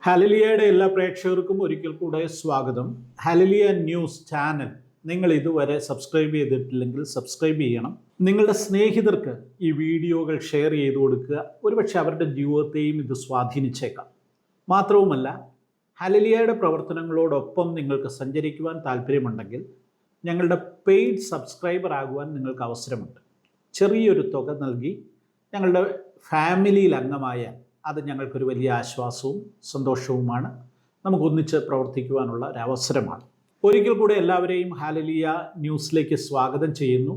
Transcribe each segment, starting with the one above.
ഹല്ലേലൂയയുടെ എല്ലാ പ്രേക്ഷകർക്കും ഒരിക്കൽ കൂടെ സ്വാഗതം. ഹല്ലേലൂയ ന്യൂസ് ചാനൽ നിങ്ങൾ ഇതുവരെ സബ്സ്ക്രൈബ് ചെയ്തിട്ടില്ലെങ്കിൽ സബ്സ്ക്രൈബ് ചെയ്യണം. നിങ്ങളുടെ സ്നേഹിതർക്ക് ഈ വീഡിയോകൾ ഷെയർ ചെയ്ത് കൊടുക്കുക. ഒരുപക്ഷെ അവരുടെ ജീവിതത്തെയും ഇത് സ്വാധീനിച്ചേക്കാം. മാത്രവുമല്ല, ഹല്ലേലൂയയുടെ പ്രവർത്തനങ്ങളോടൊപ്പം നിങ്ങൾക്ക് സഞ്ചരിക്കുവാൻ താല്പര്യമുണ്ടെങ്കിൽ ഞങ്ങളുടെ പെയ്ഡ് സബ്സ്ക്രൈബർ ആകുവാൻ നിങ്ങൾക്ക് അവസരമുണ്ട്. ചെറിയൊരു തുക നൽകി ഞങ്ങളുടെ ഫാമിലിയിൽ അംഗമായാൽ അത് ഞങ്ങൾക്കൊരു വലിയ ആശ്വാസവും സന്തോഷവുമാണ്. നമുക്കൊന്നിച്ച് പ്രവർത്തിക്കുവാനുള്ള ഒരു അവസരമാണ്. ഒരിക്കൽ കൂടെ എല്ലാവരെയും ഹല്ലേലൂയ ന്യൂസിലേക്ക് സ്വാഗതം ചെയ്യുന്നു.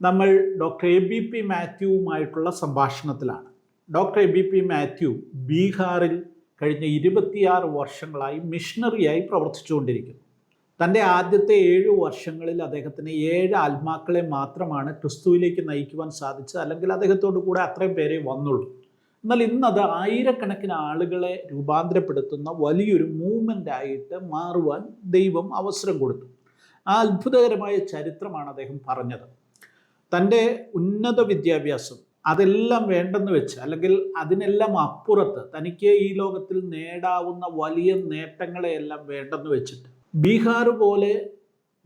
നമ്മൾ ഡോക്ടർ എ.ബി.പി. മാത്യുവുമായിട്ടുള്ള സംഭാഷണത്തിലാണ്. ഡോക്ടർ എ.ബി.പി. മാത്യു ബീഹാറിൽ കഴിഞ്ഞ 26 വർഷങ്ങളായി മിഷണറിയായി പ്രവർത്തിച്ചുകൊണ്ടിരിക്കുന്നു. തൻ്റെ ആദ്യത്തെ 7 വർഷങ്ങളിൽ അദ്ദേഹത്തിന് 7 ആത്മാക്കളെ മാത്രമാണ് ക്രിസ്തുവിലേക്ക് നയിക്കുവാൻ സാധിച്ചത്. അല്ലെങ്കിൽ അദ്ദേഹത്തോടു കൂടെ അത്രയും പേരെ വന്നുള്ളൂ. എന്നാൽ ഇന്നത് ആയിരക്കണക്കിന് ആളുകളെ രൂപാന്തരപ്പെടുത്തുന്ന വലിയൊരു മൂവ്മെൻ്റായിട്ട് മാറുവാൻ ദൈവം അവസരം കൊടുത്തു. ആ അത്ഭുതകരമായ ചരിത്രമാണ് അദ്ദേഹം പറഞ്ഞത്. തൻ്റെ ഉന്നത വിദ്യാഭ്യാസം അതെല്ലാം വേണ്ടെന്ന് വെച്ച്, അല്ലെങ്കിൽ അതിനെല്ലാം അപ്പുറത്ത് തനിക്ക് ഈ ലോകത്തിൽ നേടാവുന്ന വലിയ നേട്ടങ്ങളെയെല്ലാം വേണ്ടെന്ന് വെച്ചിട്ട് ബീഹാർ പോലെ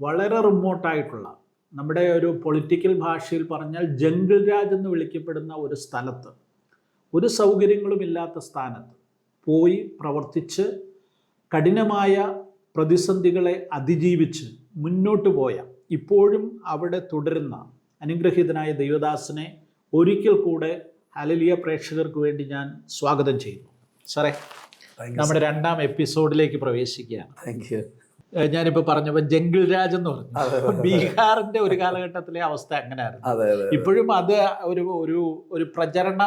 വളരെ റിമോട്ടായിട്ടുള്ള, നമ്മുടെ ഒരു പൊളിറ്റിക്കൽ ഭാഷയിൽ പറഞ്ഞാൽ ജംഗിൾ രാജ് എന്ന് വിളിക്കപ്പെടുന്ന ഒരു സ്ഥലത്ത്, ഒരു സൗകര്യങ്ങളുമില്ലാത്ത സ്ഥാനത്ത് പോയി പ്രവർത്തിച്ച് കഠിനമായ പ്രതിസന്ധികളെ അതിജീവിച്ച് മുന്നോട്ട് പോയ, ഇപ്പോഴും അവിടെ തുടരുന്ന അനുഗ്രഹീതനായ ദൈവദാസനെ ഒരിക്കൽ കൂടെ ഹല്ലേലൂയ പ്രേക്ഷകർക്ക് വേണ്ടി ഞാൻ സ്വാഗതം ചെയ്യുന്നു. സാറേ, നമ്മുടെ 2ാം എപ്പിസോഡിലേക്ക് പ്രവേശിക്കുകയാണ്. Thank you. ഞാനിപ്പോൾ പറഞ്ഞപ്പോൾ ജംഗിൾ രാജ് എന്ന് പറഞ്ഞു. ബീഹാറിന്റെ ഒരു കാലഘട്ടത്തിലെ അവസ്ഥ അങ്ങനെയായിരുന്നു. ഇപ്പോഴും അത് ഒരു പ്രചരണ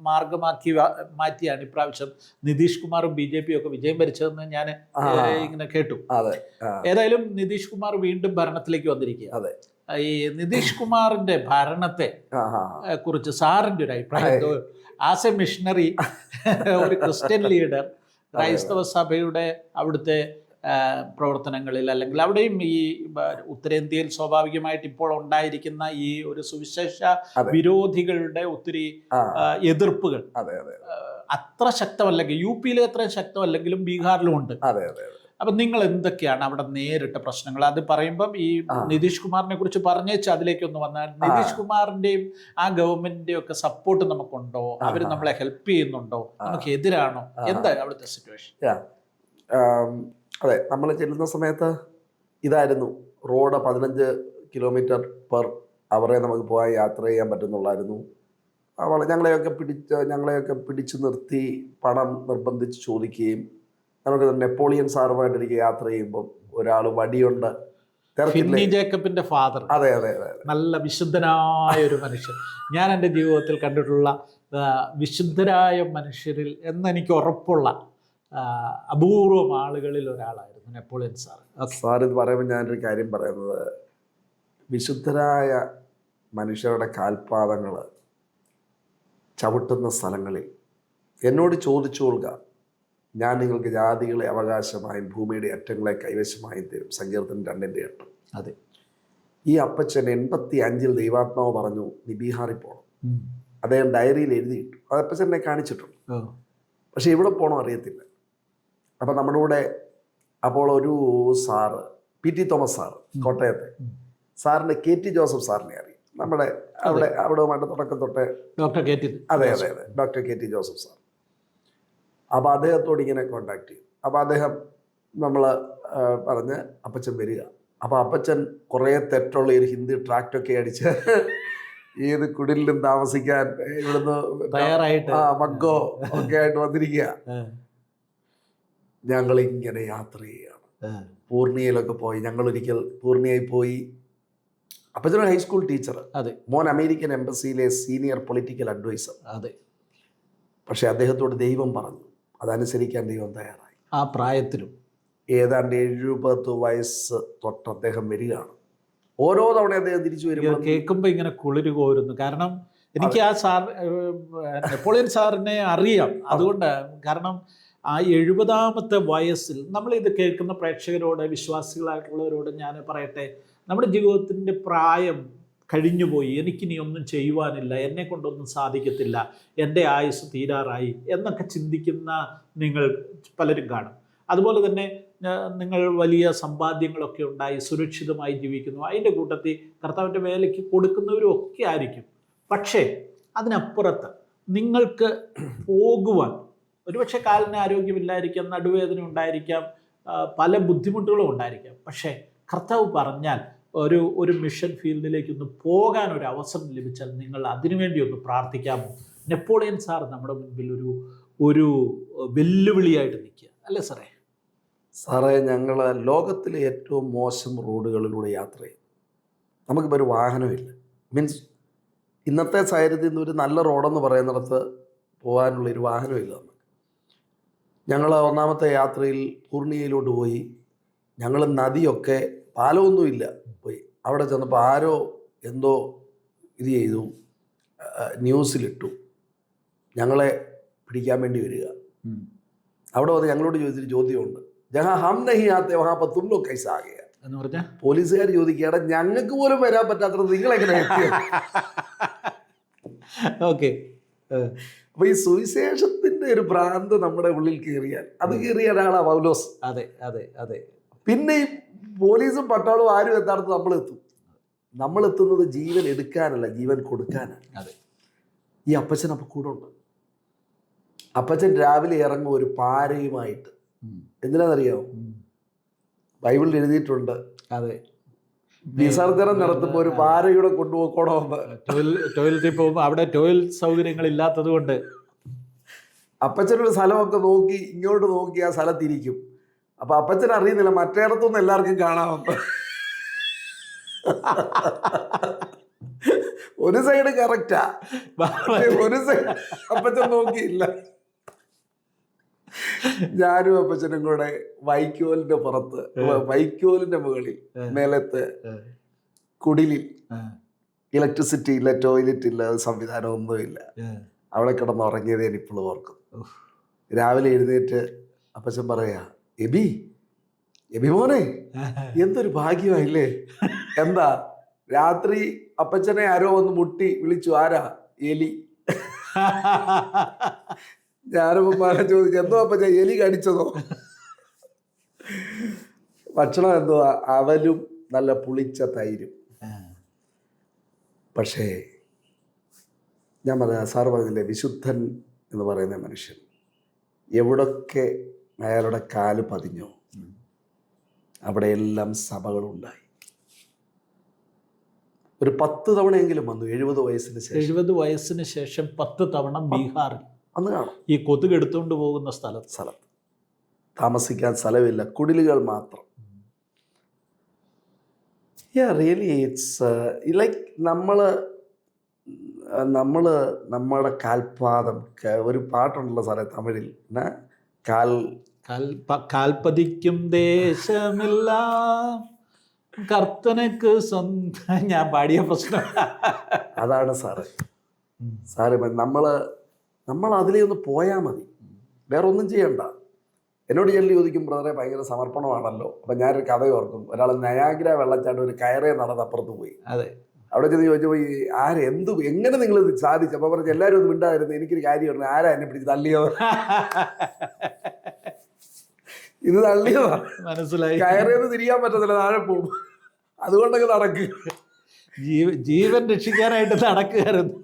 മാർഗമാക്കി മാറ്റിയാണ് ഇപ്രാവശ്യം നിതീഷ് കുമാറും BJP ഒക്കെ വിജയം വരിച്ചതെന്ന് ഞാൻ ഇങ്ങനെ കേട്ടു. ഏതായാലും നിതീഷ് കുമാർ വീണ്ടും ഭരണത്തിലേക്ക് വന്നിരിക്കുക. ഈ നിതീഷ് കുമാറിന്റെ ഭരണത്തെ കുറിച്ച് സാറിന്റെ ഒരു അഭിപ്രായം, ആസ് എ മിഷണറി, ഒരു ക്രിസ്ത്യൻ ലീഡർ, ക്രൈസ്തവ സഭയുടെ അവിടുത്തെ പ്രവർത്തനങ്ങളിൽ, അല്ലെങ്കിൽ അവിടെയും ഈ ഉത്തരേന്ത്യയിൽ സ്വാഭാവികമായിട്ട് ഇപ്പോൾ ഉണ്ടായിരിക്കുന്ന ഈ ഒരു സുവിശേഷ വിരോധികളുടെ ഒത്തിരി എതിർപ്പുകൾ അത്ര ശക്തമല്ലെങ്കിൽ, UP-യിലെ അത്ര ശക്തമല്ലെങ്കിലും ബീഹാറിലും ഉണ്ട്. അപ്പൊ നിങ്ങൾ എന്തൊക്കെയാണ് അവിടെ നേരിട്ട പ്രശ്നങ്ങൾ? അത് പറയുമ്പം ഈ നിതീഷ് കുമാറിനെ കുറിച്ച് പറഞ്ഞേച്ച് അതിലേക്കൊന്ന് വന്നാൽ, നിതീഷ് കുമാറിന്റെയും ആ ഗവൺമെന്റിന്റെയും ഒക്കെ സപ്പോർട്ട് നമുക്കുണ്ടോ? അവർ നമ്മളെ ഹെൽപ്പ് ചെയ്യുന്നുണ്ടോ? നമുക്ക് എതിരാണോ? എന്താണ് അവിടുത്തെ സിറ്റുവേഷൻ? അതെ, നമ്മൾ ചെല്ലുന്ന സമയത്ത് ഇതായിരുന്നു റോഡ്. 15 കിലോമീറ്റർ പെർ അവറെ നമുക്ക് പോകാൻ യാത്ര ചെയ്യാൻ പറ്റുന്നുള്ളായിരുന്നു. ഞങ്ങളെയൊക്കെ പിടിച്ചു നിർത്തി പണം നിർബന്ധിച്ച് ചോദിക്കുകയും, നമുക്ക് നെപ്പോളിയൻ സാറുമായിട്ടിരിക്കുക യാത്ര ചെയ്യുമ്പോൾ ഒരാൾ വടിയുണ്ട്, ജേക്കബിന്റെ ഫാദർ. അതെ, നല്ല വിശുദ്ധനായ ഒരു മനുഷ്യൻ. ഞാൻ എൻ്റെ ജീവിതത്തിൽ കണ്ടിട്ടുള്ള വിശുദ്ധരായ മനുഷ്യരിൽ എന്നെനിക്ക് ഉറപ്പുള്ള അപൂർവം ആളുകളിൽ ഒരാളായിരുന്നു നെപ്പോളിയൻ സാർ. സാർ ഇത് പറയുമ്പോൾ ഞാനൊരു കാര്യം പറയുന്നത്, വിശുദ്ധരായ മനുഷ്യരുടെ കാൽപാദങ്ങൾ ചവിട്ടുന്ന സ്ഥലങ്ങളിൽ എന്നോട് ചോദിച്ചു കൊള്ളുക, ഞാൻ നിങ്ങൾക്ക് ജാതികളെ അവകാശമായും ഭൂമിയുടെ അറ്റങ്ങളെ കൈവശമായും തരും. സങ്കീർത്തനം 2:8. അതെ, ഈ അപ്പച്ചൻ 85-ൽ ദൈവാത്മാവ് പറഞ്ഞു നീ ബീഹാറിൽ പോകണം. അദ്ദേഹം ഡയറിയിൽ എഴുതിയിട്ടു. അത് അപ്പച്ചനെ കാണിച്ചിട്ടുണ്ട്. പക്ഷെ എവിടെ പോകണം അറിയത്തില്ല. അപ്പം നമ്മുടെ കൂടെ അപ്പോൾ ഒരു സാറ്, P.T. തോമസ് സാറ്, കോട്ടയത്തെ സാറിൻ്റെ KT ജോസഫ് സാറിനെ അറിയും. നമ്മുടെ അവിടെയുമായിട്ട് തുടക്കം തൊട്ടേ ഡോക്ടർ KT. അതെ, ഡോക്ടർ KT ജോസഫ് സാർ. അപ്പോൾ അദ്ദേഹത്തോട് ഇങ്ങനെ കോണ്ടാക്ട് ചെയ്യും. അപ്പോൾ അദ്ദേഹം നമ്മൾ പറഞ്ഞ് അപ്പച്ചൻ വരിക. അപ്പോൾ അപ്പച്ചൻ കുറേ തെറ്റുള്ള ഒരു ഹിന്ദി ട്രാക്റ്റൊക്കെ അടിച്ച് ഏത് കുടിലും താമസിക്കാൻ ഇവിടുന്ന് തയ്യാറായിട്ട് മഗ്ഗോ ഒക്കെ ആയിട്ട് വന്നിരിക്കുക. ഞങ്ങളിങ്ങനെ യാത്ര ചെയ്യുകയാണ്. പൂർണിയയിലൊക്കെ പോയി. ഞങ്ങളൊരിക്കൽ പൂർണിയയിൽ പോയി. അപ്പച്ചനൊരു ഹൈസ്കൂൾ ടീച്ചർ, മോൻ അമേരിക്കൻ എംബസിയിലെ സീനിയർ പൊളിറ്റിക്കൽ അഡ്വൈസർ. അതെ. പക്ഷെ അദ്ദേഹത്തോട് ദൈവം പറഞ്ഞു, അതനുസരിക്കാൻ ദൈവം തയ്യാറായി. ആ പ്രായത്തിലും ഏതാണ്ട് 70 വയസ്സ് തൊട്ട് അദ്ദേഹം വരികയാണ്. ഓരോ തവണ അദ്ദേഹം തിരിച്ചു വരുമ്പോൾ കേൾക്കുമ്പോൾ ഇങ്ങനെ കുളിര് കോരുന്നു. കാരണം എനിക്ക് ആ സാർ, നെപ്പോളിയൻ സാറിനെ അറിയാം. അതുകൊണ്ട്, കാരണം ആ 70-ാമത്തെ വയസ്സിൽ നമ്മളിത് കേൾക്കുന്ന പ്രേക്ഷകരോട്, വിശ്വാസികളായിട്ടുള്ളവരോട് ഞാൻ പറയട്ടെ, നമ്മുടെ ജീവിതത്തിൻ്റെ പ്രായം കഴിഞ്ഞുപോയി, എനിക്കിനി ഒന്നും ചെയ്യുവാനില്ല, എന്നെ കൊണ്ടൊന്നും സാധിക്കത്തില്ല, എൻ്റെ ആയുസ് തീരാറായി എന്നൊക്കെ ചിന്തിക്കുന്ന നിങ്ങൾ പലരും കാണും. അതുപോലെ തന്നെ നിങ്ങൾ വലിയ സമ്പാദ്യങ്ങളൊക്കെ ഉണ്ടായി സുരക്ഷിതമായി ജീവിക്കുന്നു, അതിൻ്റെ കൂട്ടത്തിൽ കർത്താവിൻ്റെ വേലയ്ക്ക് കൊടുക്കുന്നവരും ഒക്കെ ആയിരിക്കും. പക്ഷേ അതിനപ്പുറത്ത് നിങ്ങൾക്ക് പോകുവാൻ ഒരുപക്ഷെ കാലിന് ആരോഗ്യമില്ലായിരിക്കാം, നടുവേദന ഉണ്ടായിരിക്കാം, പല ബുദ്ധിമുട്ടുകളും ഉണ്ടായിരിക്കാം. പക്ഷേ കർത്താവ് പറഞ്ഞാൽ ഒരു മിഷൻ ഫീൽഡിലേക്കൊന്ന് പോകാൻ ഒരു അവസരം ലഭിച്ചാൽ നിങ്ങൾ അതിനുവേണ്ടി ഒന്ന് പ്രാർത്ഥിക്കാമോ? നെപ്പോളിയൻ സാർ നമ്മുടെ മുൻപിൽ ഒരു വെല്ലുവിളിയായിട്ട് നിൽക്കുക അല്ലേ സാറേ? സാറേ, ഞങ്ങൾ ലോകത്തിലെ ഏറ്റവും മോശം റോഡുകളിലൂടെ യാത്ര ചെയ്യും. നമുക്കിപ്പോൾ ഒരു വാഹനമില്ല. മീൻസ് ഇന്നത്തെ സാഹചര്യത്തിൽ നിന്ന് ഒരു നല്ല റോഡെന്ന് പറയുന്നിടത്ത് പോകാനുള്ളൊരു വാഹനമില്ല നമുക്ക്. ഞങ്ങൾ ഒന്നാമത്തെ യാത്രയിൽ പൂർണിയയിലോട്ട് പോയി. ഞങ്ങൾ നദിയൊക്കെ, പാലമൊന്നുമില്ല, പോയി അവിടെ ചെന്നപ്പോൾ ആരോ എന്തോ ഇത് ചെയ്തു, ന്യൂസിലിട്ടു, ഞങ്ങളെ പിടിക്കാൻ വേണ്ടി വരിക. അവിടെ വന്ന് ഞങ്ങളോട് ചോദിച്ചൊരു ചോദ്യമുണ്ട്, ജഹാ ഹം നഹി ആത്തെ വഹാ പർ തും ലോഗ് കൈസ ആ ഗയ എന്ന് പറഞ്ഞാൽ പോലീസുകാർ ചോദിക്കുകയാണ്, ഞങ്ങൾക്ക് പോലും വരാൻ പറ്റാത്തത് നിങ്ങളെങ്ങനെ എത്തിയത്? ഓക്കെ. അപ്പൊ ഈ സുവിശേഷത്തിന്റെ ഒരു ഭ്രാന്ത് നമ്മുടെ ഉള്ളിൽ കയറിയാൽ, അത് കയറിയ ഒരാളാ പൗലോസ്. അതെ അതെ അതെ. പിന്നെ ഈ പോലീസും പട്ടാളവും ആരും എത്താടത്ത് നമ്മളെത്തും. നമ്മളെത്തുന്നത് ജീവൻ എടുക്കാനല്ല, ജീവൻ കൊടുക്കാനാണ്. അതെ. ഈ അപ്പച്ചൻ അപ്പം കൂടെ ഉണ്ട്. അപ്പച്ചൻ രാവിലെ ഇറങ്ങും ഒരു പാരയുമായിട്ട്. എന്തിനാണെന്നറിയാമോ? ബൈബിളിൽ എഴുതിയിട്ടുണ്ട്, അതെ, വിസർജനം നടത്തുമ്പോൾ ഒരു പാരയുടെ കൊണ്ടുപോക്കണമെന്ന്. ടോയ്ലറ്റിൽ പോകുമ്പോൾ അവിടെ ടോയ്ലറ്റ് സൗകര്യങ്ങൾ ഇല്ലാത്തത് കൊണ്ട് അപ്പച്ചനൊരു സ്ഥലമൊക്കെ നോക്കി ഇങ്ങോട്ട് നോക്കി ആ സ്ഥലത്തിരിക്കും. അപ്പൊ അപ്പച്ചൻ അറിയുന്നില്ല മറ്റേടത്തൊന്നും എല്ലാവർക്കും കാണാമെന്ന്. ഒരു സൈഡ് കറക്റ്റാ, ഒരു സൈഡ് അപ്പച്ചൻ നോക്കിയില്ല. ഞാനും അപ്പച്ചനും കൂടെ വൈക്കോലിന്റെ പുറത്ത്, വൈക്കോലിന്റെ മുകളിൽ മേലത്ത് കുടിലിൽ, ഇലക്ട്രിസിറ്റി ഇല്ല, ടോയ്ലറ്റ് ഇല്ല, സംവിധാനം ഒന്നുമില്ല, അവിടെ കിടന്ന് ഉറങ്ങിയത് ഞാൻ ഇപ്പോഴും ഓർക്കും. രാവിലെ എഴുന്നേറ്റ് അപ്പച്ചൻ പറയാ, എബി മോനെ എന്തൊരു ഭാഗ്യമായില്ലേ. എന്താ? രാത്രി അപ്പച്ചനെ ആരോ വന്ന് മുട്ടി വിളിച്ചു. ആരാ? എലി. ഞാനപ്പ ചോദിച്ചു, എന്തോ അപ്പച്ച എലി കടിച്ചതോ? ഭക്ഷണം എന്തോ? അവലും നല്ല പുളിച്ച തൈരും. പക്ഷേ ഞാൻ പറഞ്ഞ സാറ് പറഞ്ഞില്ലേ, വിശുദ്ധൻ എന്ന് പറയുന്ന മനുഷ്യൻ എവിടൊക്കെ അയാളുടെ കാല് പതിഞ്ഞോ അവിടെയെല്ലാം സഭകളുണ്ടായി. ഒരു 10 തവണയെങ്കിലും വന്നു. 70 വയസ്സിന് ശേഷം 70 വയസ്സിന് ശേഷം 10 തവണ ബീഹാറിൽ അന്ന് കാണും. ഈ കൊതുക് എടുത്തുകൊണ്ട് പോകുന്ന സ്ഥലത്ത് താമസിക്കാൻ സ്ഥലമില്ല, കുടിലുകൾ മാത്രം. റിയലി ഇറ്റ്സ് ലൈക്ക് നമ്മുടെ കാൽപാദം. ഒരു പാട്ടുണ്ടല്ലോ സാറേ തമിഴിൽ, കാൽപതിക്കും ദേശമെല്ലാം കർത്തനക്ക് സ്വന്തം. ഞാൻ പാടിയ പ്രശ്നം അതാണ് സാറ്. നമ്മൾ അതിലേ ഒന്ന് പോയാൽ മതി, വേറെ ഒന്നും ചെയ്യണ്ട. എന്നോട് ചെല്ലി ചോദിക്കും, ബ്രദറെ ഭയങ്കര സമർപ്പണമാണല്ലോ. അപ്പം ഞാനൊരു കഥ ഓർക്കും. ഒരാൾ നയാഗ്ര വെള്ളച്ചാട്ടം ഒരു കയറേ നടന്ന് അപ്പുറത്ത് പോയി. അതെ. അവിടെ ചെന്ന് ചോദിച്ചപ്പോൾ എങ്ങനെ നിങ്ങൾ ഇത് സാധിച്ചു? അപ്പോൾ പറഞ്ഞ് എല്ലാവരും ഒന്നും മിണ്ടായിരുന്നു, എനിക്കൊരു കാര്യം പറഞ്ഞു, ആരാ എന്നെ പിടിച്ച് തള്ളിയോ? ഇത് തള്ളിയതാ, മനസ്സിലായി. കയറേന്ന് തിരിയാൻ പറ്റത്തില്ല, താഴെ പോകും, അതുകൊണ്ടൊക്കെ നടക്കുക. ജീവൻ രക്ഷിക്കാനായിട്ട് നടക്കുകയായിരുന്നു.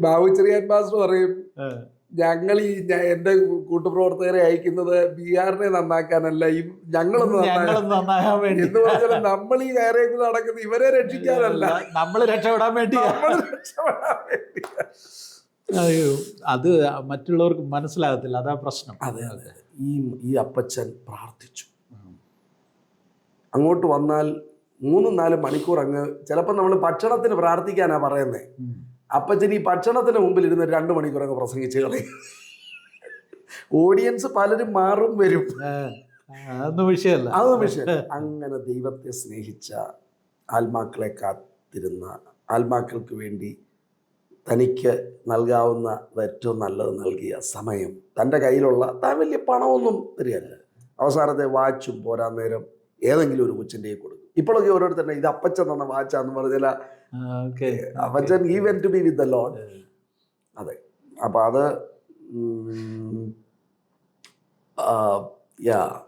ബാബു ചെറിയാൻ മാസ്റ്റർ പറയും, ഞങ്ങൾ എൻ്റെ കൂട്ടുപ്രവർത്തകരെ അയക്കുന്നത് ബീഹാറിനെ നന്നാക്കാനല്ല, ഞങ്ങളൊന്ന് നന്നാക്കാൻ വേണ്ടി എന്ന് പറഞ്ഞാൽ നമ്മൾ ഈ കയറേക്ക് നടക്കുന്നത് ഇവരെ രക്ഷിക്കാനല്ല, നമ്മൾ രക്ഷപ്പെടാൻ വേണ്ടി. അയ്യോ, അത് മറ്റുള്ളവർക്ക് മനസ്സിലാകത്തില്ല, അതാ പ്രശ്നം. അതെ. ഈ അപ്പച്ചൻ പ്രാർത്ഥിച്ചു. അങ്ങോട്ട് വന്നാൽ 3-4 മണിക്കൂർ അങ്ങ്, ചിലപ്പോൾ നമ്മൾ ഭക്ഷണത്തിന് പ്രാർത്ഥിക്കാനാ പറയുന്നത്. അപ്പച്ചൻ ഈ ഭക്ഷണത്തിന് മുമ്പിൽ ഇരുന്ന് 2 മണിക്കൂർ അങ്ങ് പ്രസംഗിച്ച് കളയും. ഓഡിയൻസ് പലരും മാറും വരും, അതൊന്നും വിഷയമല്ല. അങ്ങനെ ദൈവത്തെ സ്നേഹിച്ച ആത്മാക്കളെ കാത്തിരുന്ന, ആത്മാക്കൾക്ക് വേണ്ടി തനിക്ക് നൽകാവുന്ന ഏറ്റവും നല്ലത് നൽകിയ സമയം, തൻ്റെ കയ്യിലുള്ള താൻ വലിയ പണമൊന്നും തരികയല്ല, അവസാനത്തെ വാച്ചും പോരാൻ നേരം ഏതെങ്കിലും ഒരു കൊച്ചിൻ്റെ കൊടുക്കും. ഇപ്പോഴൊക്കെ ഓരോരുത്തർ ഇത് അപ്പച്ചൻ തന്ന വാച്ചാന്ന് പറഞ്ഞാൽ അപ്പച്ചൻ he went to be with the Lord. അതെ, അപ്പം അത്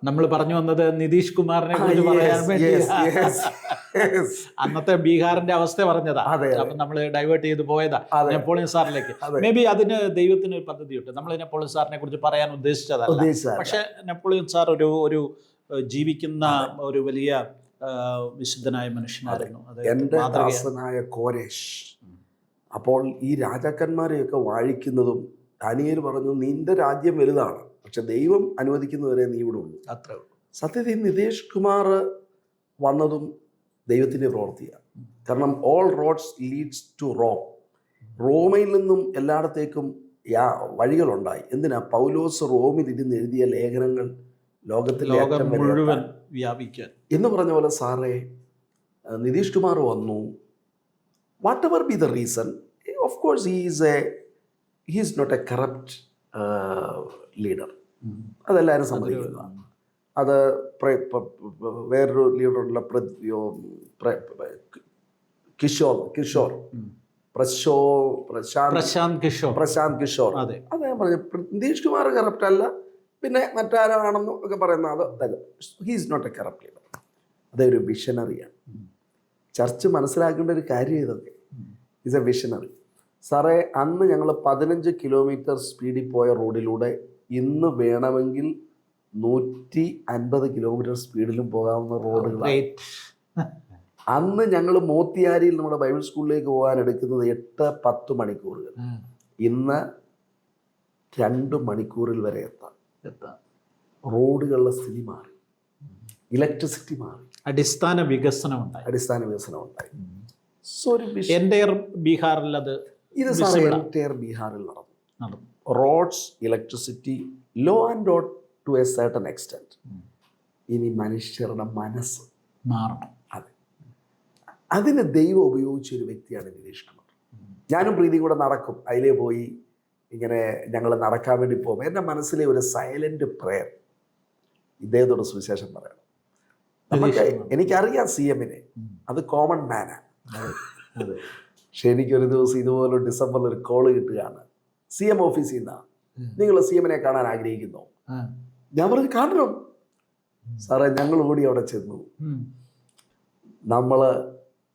നമ്മൾ പറഞ്ഞു വന്നത് നിതീഷ് കുമാറിനെ കുറിച്ച് പറയാൻ വേണ്ടി അന്നത്തെ ബീഹാറിന്റെ അവസ്ഥ പറഞ്ഞതാ. അപ്പൊ നമ്മൾ ഡൈവേർട്ട് ചെയ്ത് പോയതാ നെപ്പോളിയൻ സാറിലേക്ക്. മേ ബി അതിന് ദൈവത്തിന് ഒരു പദ്ധതിയുണ്ട്. നമ്മൾ നെപ്പോളിയൻ സാറിനെ കുറിച്ച് പറയാൻ ഉദ്ദേശിച്ചതല്ല. പക്ഷെ നെപ്പോളിയൻ സാർ ഒരു ജീവിക്കുന്ന ഒരു വലിയ വിശുദ്ധനായ മനുഷ്യനായിരുന്നു. എൻ്റെ ദാസനായ കോരേഷ്. അപ്പോൾ ഈ രാജാക്കന്മാരെയൊക്കെ വാഴിക്കുന്നതും ദാനിയേൽ പറഞ്ഞു നിന്റെ രാജ്യം വലുതാണ്, പക്ഷെ ദൈവം അനുവദിക്കുന്നവരെ നീ ഇവിടെ ഉള്ളൂ. അത്രേ ഉള്ളൂ. സത്യത്തിൽ നിതീഷ് കുമാർ വന്നതും ദൈവത്തിൻ്റെ പ്രവൃത്തിയാണ്. കാരണം all roads leads to Rome. റോമയിൽ നിന്നും എല്ലായിടത്തേക്കും വഴികളുണ്ടായി. എന്തിനാ? പൗലോസ് റോമിൽ ഇരുന്ന് എഴുതിയ ലേഖനങ്ങൾ ലോകം മുഴുവൻ വ്യാപിക്കാൻ എന്ന് പറഞ്ഞ പോലെ സാറേ നിതീഷ് കുമാർ വന്നു. What ever B the reason, of course he is not a corrupt leader. അതെല്ലാവരും സമ്മതിക്കുന്നതാണ്. അത് വേറൊരു ലീഡറുള്ള പ്രശാന്ത് കിഷോർ അദ്ദേഹം പറഞ്ഞു നിതീഷ് കുമാർ കറപ്റ്റ് അല്ല, പിന്നെ മറ്റാരാണെന്നും ഒക്കെ പറയുന്ന അത് he is not a corrupt leader. അതൊരു വിഷനറിയാണ്. ചർച്ച് മനസ്സിലാക്കേണ്ട ഒരു കാര്യം ഇതൊക്കെ. Is a visionary. സാറേ അന്ന് ഞങ്ങൾ 15 കിലോമീറ്റർ സ്പീഡിൽ പോയ റോഡിലൂടെ ഇന്ന് വേണമെങ്കിൽ 150 കിലോമീറ്റർ സ്പീഡിലും പോകാവുന്ന റോഡുകളാണ്. അന്ന് ഞങ്ങൾ മോത്തിയാരിയിൽ നമ്മുടെ ബൈബിൾ സ്കൂളിലേക്ക് പോകാൻ എടുക്കുന്നത് 8-10 മണിക്കൂറുകൾ. ഇന്ന് 2 മണിക്കൂറിൽ വരെ എത്താം. റോഡുകളുടെ സ്ഥിതി മാറി, ഇലക്ട്രിസിറ്റി മാറി, അടിസ്ഥാന വികസനം ഉണ്ടായി. എൻ്റയർ ബീഹാറിൽ ഇത് എൻ്റയർ ബീഹാറിൽ നടന്നു. Roads, electricity, law and order to a certain extent. ഇനി മനുഷ്യരുടെ മനസ്സ് മാറണം. അതെ, അതിന് ദൈവം ഉപയോഗിച്ച ഒരു വ്യക്തിയാണ് നിതീഷ് കുമാർ. ഞാനും പ്രീതി കൂടെ നടക്കും. അതിലേ പോയി ഇങ്ങനെ ഞങ്ങൾ നടക്കാൻ വേണ്ടി പോകും. എൻ്റെ മനസ്സിലെ ഒരു സൈലൻ്റ് പ്രെയർ, ഇദ്ദേഹത്തോട് സുവിശേഷം പറയണം. നമുക്ക് എനിക്കറിയാം CM-നെ, അത് കോമൺ മാനാണ്. പക്ഷെ എനിക്കൊരു ദിവസം ഇതുപോലെ ഡിസംബറിൽ ഒരു കോള് കിട്ടുകയാണ് CM ഓഫീസിൽ നിന്നാണ്. നിങ്ങൾ CM-നെ കാണാൻ ആഗ്രഹിക്കുന്നു. ഞാൻ പറഞ്ഞു കാണണം സാറേ. ഞങ്ങൾ ഓടി അവിടെ ചെന്നു. നമ്മൾ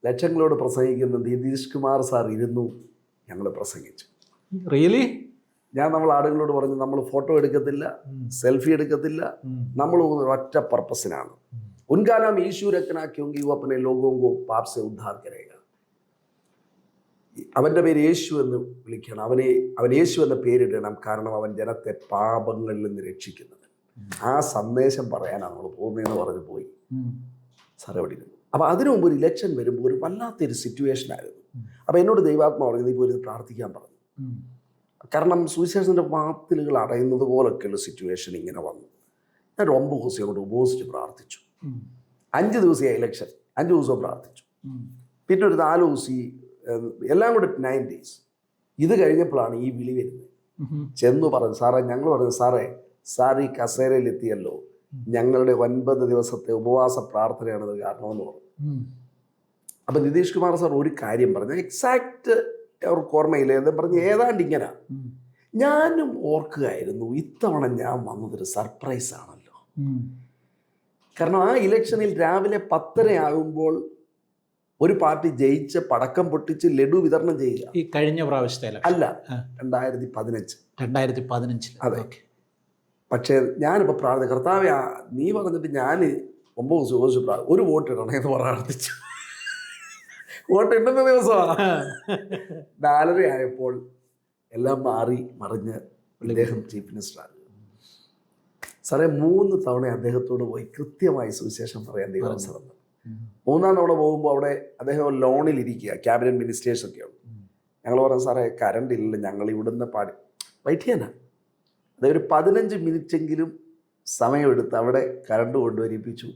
ലക്ഷങ്ങളോട് പ്രസംഗിക്കുന്ന നിതീഷ് കുമാർ സാർ ഇരുന്നു. ഞങ്ങൾ പ്രസംഗിച്ചു. റിയലി? നമ്മൾ ആളുകളോട് പറഞ്ഞു നമ്മൾ ഫോട്ടോ എടുക്കത്തില്ല, സെൽഫി എടുക്കത്തില്ല, നമ്മൾ ഒറ്റ പർപ്പസിനാണ്. ഉൻകാ നാം യേശു രഖനാ ക്യോങ്കി വോ അപ്നെ ലോഗോं को पाप से उद्धार करेगा. അവൻ്റെ പേര് യേശു എന്ന് വിളിക്കണം. അവൻ യേശു എന്ന പേരിടണം. കാരണം അവൻ ജനത്തെ പാപങ്ങളിൽ നിന്ന് രക്ഷിക്കുന്നത്. ആ സന്ദേശം പറയാനാണ് നമ്മൾ പോകുന്നതെന്ന് പറഞ്ഞു പോയി. സാറേ അവിടെ ഇരുന്നു. അപ്പോൾ അതിനു മുമ്പ് ഒരു ഇലക്ഷൻ വരുമ്പോൾ ഒരു വല്ലാത്തൊരു സിറ്റുവേഷനായിരുന്നു. അപ്പോൾ എന്നോട് ദൈവാത്മാ പറഞ്ഞു നീ പോയി പ്രാർത്ഥിക്കാൻ പറഞ്ഞു. കാരണം സുവിശേഷത്തിൻ്റെ വാതിലുകൾ അടയുന്നത് പോലൊക്കെയുള്ള സിറ്റുവേഷൻ ഇങ്ങനെ വന്നു. ഞാൻ 9 ദിവസം കൊണ്ട് ഉപവസിച്ച് പ്രാർത്ഥിച്ചു. 5 ദിവസമായി ഇലക്ഷൻ. 5 ദിവസവും പ്രാർത്ഥിച്ചു. പിന്നെ ഒരു 4 ദിവസം എല്ലാം കൂടെ 9 days. ഇത് കഴിഞ്ഞപ്പോഴാണ് ഈ വിളി വരുന്നത്. ചെന്നു പറഞ്ഞു സാറേ, ഞങ്ങൾ പറഞ്ഞു സാർ ഈ കസേരയിലെത്തിയല്ലോ, ഞങ്ങളുടെ 9 ദിവസത്തെ ഉപവാസ പ്രാർത്ഥനയാണത് കാരണമെന്ന് പറഞ്ഞു. അപ്പം നിതീഷ് കുമാർ സാർ ഒരു കാര്യം പറഞ്ഞു, എക്സാക്റ്റ് അവർക്ക് ഓർമ്മയില്ല എന്ന് പറഞ്ഞ് ഏതാണ്ട് ഇങ്ങനെ. ഞാനും ഓർക്കുകയായിരുന്നു ഇത്തവണ ഞാൻ വന്നതൊരു സർപ്രൈസ് ആണല്ലോ. കാരണം ആ ഇലക്ഷനിൽ രാവിലെ 10:30 ആകുമ്പോൾ ഒരു പാർട്ടി ജയിച്ച് പടക്കം പൊട്ടിച്ച് ലഡു വിതരണം ചെയ്യുക. ഈ കഴിഞ്ഞ പ്രാവശ്യത്തെ അല്ല, 2015. അതെ. പക്ഷേ ഞാനിപ്പോൾ പ്രാർത്ഥന കർത്താവേ നീ പറഞ്ഞിട്ട് ഞാൻ 9 ദിവസം ചോദിച്ചു ഒരു വോട്ട് ഇടണം എന്ന് പ്രാർത്ഥിച്ചു. വോട്ട് ഇടുന്ന ദിവസമാണ് 4:30 ആയപ്പോൾ എല്ലാം മാറി മറിഞ്ഞ് അദ്ദേഹം ചീഫ് മിനിസ്റ്ററാണ്. സാറേ 3 തവണ അദ്ദേഹത്തോട് പോയി കൃത്യമായി സുവിശേഷം പറയാൻ ദൈവാവസരം. 3-ാം തവണ പോകുമ്പോൾ അവിടെ അദ്ദേഹം ലോണിലിരിക്കുക, ക്യാബിനറ്റ് മിനിസ്റ്റേഴ്സൊക്കെയാണ്. ഞങ്ങൾ പറഞ്ഞു സാറേ കറണ്ട് ഇല്ല, ഞങ്ങൾ ഇവിടുന്ന് വെയിറ്റ് ചെയ്യാനാണ്. അതായത് ഒരു 15 മിനിറ്റെങ്കിലും സമയമെടുത്ത് അവിടെ കറണ്ട് കൊണ്ടുവരിപ്പിച്ചു.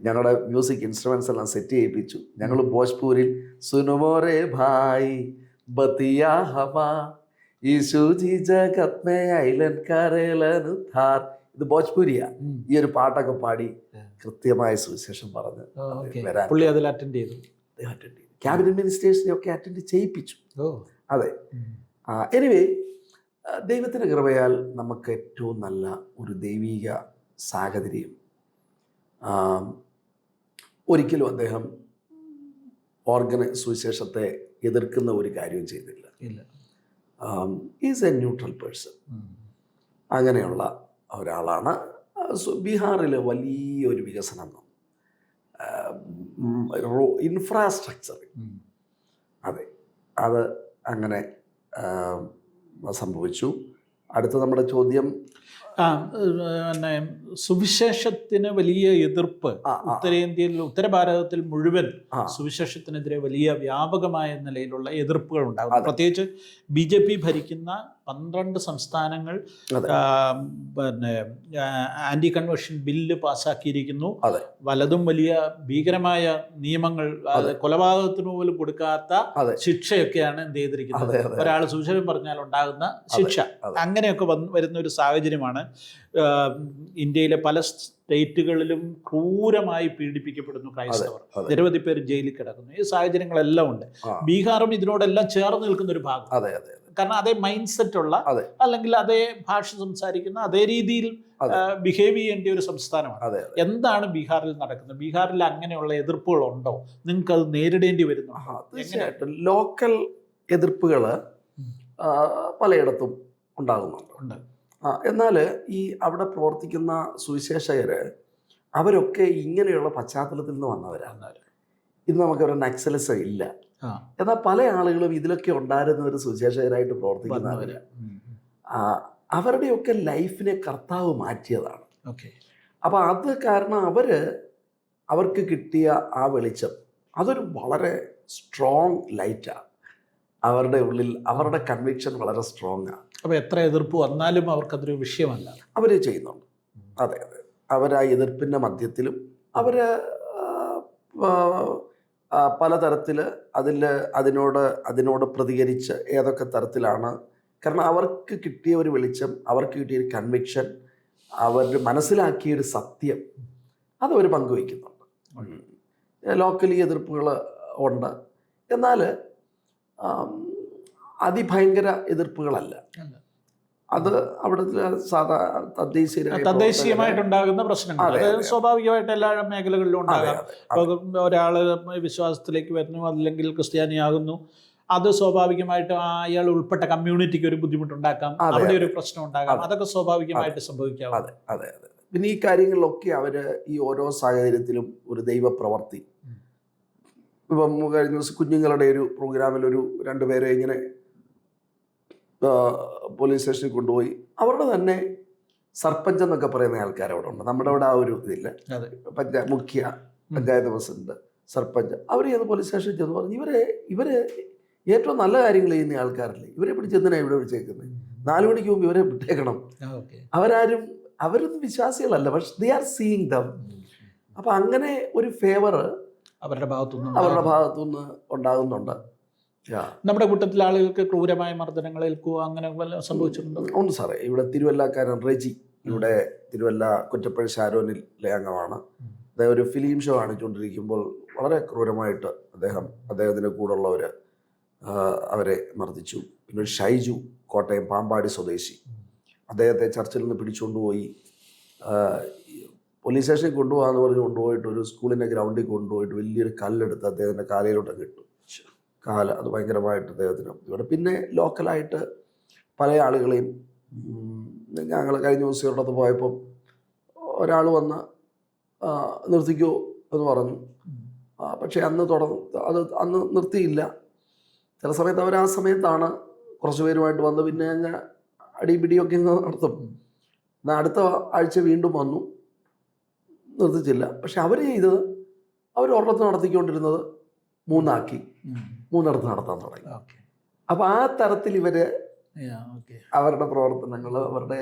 ഞങ്ങളുടെ മ്യൂസിക് ഇൻസ്ട്രുമെൻറ്റ്സ് എല്ലാം സെറ്റ് ചെയ്യിപ്പിച്ചു. ഞങ്ങൾ ഭോജ്പൂരിൽ സുനുമോരെ ഭായ് ബത്തിയാ ഹമാ ഈശുജി ജഗത് മേ ഐലൻ കരേലൻ ധാർ ഇത് ഭോജ്പൂരിയ, ഈ ഒരു പാട്ടൊക്കെ പാടി കൃത്യമായ സുവിശേഷം പറഞ്ഞ് വരാൻ പുള്ളി അതിൽ അറ്റൻഡ് ചെയ്തു. ക്യാബിനറ്റ് മിനിസ്റ്റേഴ്സിനെ ഒക്കെ അറ്റൻഡ് ചെയ്യിപ്പിച്ചു. അതെ. എനിവേ, ദൈവത്തിൻ്റെ കൃപയാൽ നമുക്ക് ഏറ്റവും നല്ല ഒരു ദൈവീക സാഹചര്യം. ഒരിക്കലും അദ്ദേഹം സുവിശേഷത്തെ എതിർക്കുന്ന ഒരു കാര്യവും ചെയ്തില്ല. Is A neutral person. അങ്ങനെയുള്ള ഒരാളാണ്. ബീഹാറിൽ വലിയൊരു വികസനം, ഇൻഫ്രാസ്ട്രക്ചർ, അതെ, അത് അങ്ങനെ സംഭവിച്ചു. അടുത്ത നമ്മുടെ ചോദ്യം, പിന്നെ സുവിശേഷത്തിന് വലിയ എതിർപ്പ് ഉത്തരേന്ത്യയിൽ, ഉത്തരഭാരതത്തിൽ മുഴുവൻ സുവിശേഷത്തിനെതിരെ വലിയ വ്യാപകമായ നിലയിലുള്ള എതിർപ്പുകൾ ഉണ്ടാകും. പ്രത്യേകിച്ച് BJP ഭരിക്കുന്ന 12 സംസ്ഥാനങ്ങൾ പിന്നെ ആന്റി കൺവേർഷൻ ബില്ല് പാസ്സാക്കിയിരിക്കുന്നു. വലതും വലിയ ഭീകരമായ നിയമങ്ങൾ, കൊലപാതകത്തിന് പോലും കൊടുക്കാത്ത ശിക്ഷയൊക്കെയാണ് എന്ത് ചെയ്തിരിക്കുന്നത്. ഒരാൾ സുവിശേഷം പറഞ്ഞാൽ ഉണ്ടാകുന്ന ശിക്ഷ. അങ്ങനെയൊക്കെ വരുന്ന ഒരു സാഹചര്യമാണ്. ഇന്ത്യയിലെ പല സ്റ്റേറ്റുകളിലും ക്രൂരമായി പീഡിപ്പിക്കപ്പെടുന്നു ക്രൈസ്തവർ. നിരവധി പേര് ജയിലിൽ കിടക്കുന്നു. ഈ സാഹചര്യങ്ങളെല്ലാം ഉണ്ട്. ബീഹാറും ഇതിനോടെല്ലാം ചേർന്ന് നിൽക്കുന്ന ഒരു ഭാഗം. കാരണം അതേ മൈൻഡ് സെറ്റ് ഉള്ള, അല്ലെങ്കിൽ അതേ ഭാഷ സംസാരിക്കുന്ന, അതേ രീതിയിൽ ബിഹേവ് ചെയ്യേണ്ട ഒരു സംസ്ഥാനമാണ്. എന്താണ് ബീഹാറിൽ നടക്കുന്നത്? ബീഹാറിൽ അങ്ങനെയുള്ള എതിർപ്പുകൾ ഉണ്ടോ? നിങ്ങൾക്ക് അത് നേരിടേണ്ടി വരുന്നു? തീർച്ചയായിട്ടും ലോക്കൽ എതിർപ്പുകൾ പലയിടത്തും ഉണ്ടാകുന്നുണ്ട്. എന്നാൽ ഈ അവിടെ പ്രവർത്തിക്കുന്ന സുവിശേഷകർ അവരൊക്കെ ഇങ്ങനെയുള്ള പശ്ചാത്തലത്തിൽ നിന്ന് വന്നവരാണ്. ഇത് നമുക്കവരെ നക്സലിസം ഇല്ല. എന്നാൽ പല ആളുകളും ഇതിലൊക്കെ ഉണ്ടായിരുന്ന ഒരു സുവിശേഷകരായിട്ട് പ്രവർത്തിക്കുന്നവർ, അവരുടെയൊക്കെ ലൈഫിനെ കർത്താവ് മാറ്റിയതാണ്. അപ്പോൾ അത് കാരണം അവർക്ക് കിട്ടിയ ആ വെളിച്ചം അതൊരു വളരെ സ്ട്രോങ് ലൈറ്റാണ്. അവരുടെ ഉള്ളിൽ അവരുടെ കൺവിക്ഷൻ വളരെ സ്ട്രോങ് ആണ്. അപ്പോൾ എത്ര എതിർപ്പ് വന്നാലും അവർക്കതൊരു വിഷയമല്ല. അവർ ചെയ്യുന്നുണ്ട്. അതെ. അവർ ആ എതിർപ്പിൻ്റെ മധ്യത്തിലും അവർ പലതരത്തിൽ അതിനോട് പ്രതികരിച്ച് ഏതൊക്കെ തരത്തിലാണ്, കാരണം അവർക്ക് കിട്ടിയ ഒരു വെളിച്ചം, അവർക്ക് കിട്ടിയൊരു കൺവിക്ഷൻ, അവർ മനസ്സിലാക്കിയൊരു സത്യം അതവർ പങ്കുവയ്ക്കുന്നുണ്ട്. ലോക്കലി എതിർപ്പുകൾ ഉണ്ട്, എന്നാൽ അതിഭയങ്കര എതിർപ്പുകളല്ല. അത് അവിടുത്തെ തദ്ദേശീയമായിട്ടുണ്ടാകുന്ന പ്രശ്നങ്ങൾ സ്വാഭാവികമായിട്ട് എല്ലാ മേഖലകളിലും ഉണ്ടാകാം. ഒരാൾ വിശ്വാസത്തിലേക്ക് വരുന്നു, അല്ലെങ്കിൽ ക്രിസ്ത്യാനിയാകുന്നു, അത് സ്വാഭാവികമായിട്ട് അയാൾ ഉൾപ്പെട്ട കമ്മ്യൂണിറ്റിക്ക് ഒരു ബുദ്ധിമുട്ടുണ്ടാക്കാം, അവിടെ ഒരു പ്രശ്നം ഉണ്ടാകാം. അതൊക്കെ സ്വാഭാവികമായിട്ട് സംഭവിക്കാം. അതെ. പിന്നെ ഈ കാര്യങ്ങളിലൊക്കെ അവർ ഈ ഓരോ സാഹചര്യത്തിലും ഒരു ദൈവപ്രവർത്തി, ഇപ്പം കഴിഞ്ഞ ദിവസം കുഞ്ഞുങ്ങളുടെ ഒരു പ്രോഗ്രാമിൽ 2 പേരെ ഇങ്ങനെ പോലീസ് സ്റ്റേഷനിൽ കൊണ്ടുപോയി. അവരുടെ തന്നെ സർപഞ്ച് എന്നൊക്കെ പറയുന്ന ആൾക്കാർ അവിടെ ഉണ്ട്. നമ്മുടെ അവിടെ ആ ഒരു ഇതില്ല. മുഖ്യ പഞ്ചായത്ത് പ്രസിഡന്റ്, സർപഞ്ച്, അവർ ചെന്ന് പോലീസ് സ്റ്റേഷനിൽ ചെന്ന് പറഞ്ഞു, ഇവര് ഏറ്റവും നല്ല കാര്യങ്ങൾ ചെയ്യുന്ന ആൾക്കാരല്ലേ, ഇവരെ പിടിച്ചെന്തിനാണ് ഇവിടെ വിളിച്ചേക്കുന്നത്? 4 മണിക്ക് മുമ്പ് ഇവരെ വിട്ടേക്കണം. അവരൊന്നും വിശ്വാസികളല്ല, പക്ഷെ ദേ ആർ സീയിങ് ദം. അപ്പം അങ്ങനെ ഒരു ഫേവർ അവരുടെ ഭാഗത്തുനിന്ന് ഉണ്ടാകുന്നുണ്ട്. നമ്മുടെ കൂട്ടത്തിലെ ആളുകൾക്ക് ക്രൂരമായ മർദ്ദനങ്ങൾ ഏൽക്കുക അങ്ങനെ സംഭവിച്ചിട്ടുണ്ടോ? ഉണ്ട് സാറേ. ഇവിടെ തിരുവല്ലക്കാരൻ റെജി, ഇവിടെ തിരുവല്ല കുറ്റപ്പഴ ശാരോനിലെ അംഗമാണ്. അദ്ദേഹം ഒരു ഫിലിം ഷോ കാണിച്ചുകൊണ്ടിരിക്കുമ്പോൾ വളരെ ക്രൂരമായിട്ട് അദ്ദേഹത്തിൻ്റെ കൂടെയുള്ളവർ അവരെ മർദ്ദിച്ചു. പിന്നെ ഒരു ഷൈജു, കോട്ടയം പാമ്പാടി സ്വദേശി, അദ്ദേഹത്തെ ചർച്ചിൽ നിന്ന് പിടിച്ചുകൊണ്ടുപോയി പോലീസ് സ്റ്റേഷനിൽ കൊണ്ടുപോകാമെന്ന് പറഞ്ഞ് കൊണ്ടുപോയിട്ട് ഒരു സ്കൂളിൻ്റെ ഗ്രൗണ്ടിൽ കൊണ്ടുപോയിട്ട് വലിയൊരു കല്ലെടുത്ത് അദ്ദേഹത്തിൻ്റെ കാലയിലോട്ട് ഇട്ടു. അത് ഭയങ്കരമായിട്ട് അദ്ദേഹത്തിന് ഇവിടെ. പിന്നെ ലോക്കലായിട്ട് പല ആളുകളെയും, ഞങ്ങൾ കഴിഞ്ഞ ദിവസം ഒരിടത്ത് പോയപ്പം ഒരാൾ വന്ന് നിർത്തിക്കോ എന്ന് പറഞ്ഞു. പക്ഷേ അന്ന് നിർത്തിയില്ല. ചില സമയത്ത് അവർ ആ സമയത്താണ് കുറച്ച് പേരുമായിട്ട് വന്ന് പിന്നെ അങ്ങ് അടിപിടിയൊക്കെ നടത്തും. എന്നാൽ അടുത്ത ആഴ്ച വീണ്ടും വന്നു, നിർത്തിച്ചില്ല. പക്ഷെ അവർ ഒരിടത്ത് നടത്തിക്കൊണ്ടിരുന്നത് 3 ആക്കി, 3 നടത്താൻ തുടങ്ങി. അപ്പോൾ ആ തരത്തിൽ അവരുടെ പ്രവർത്തനങ്ങൾ, അവരുടെ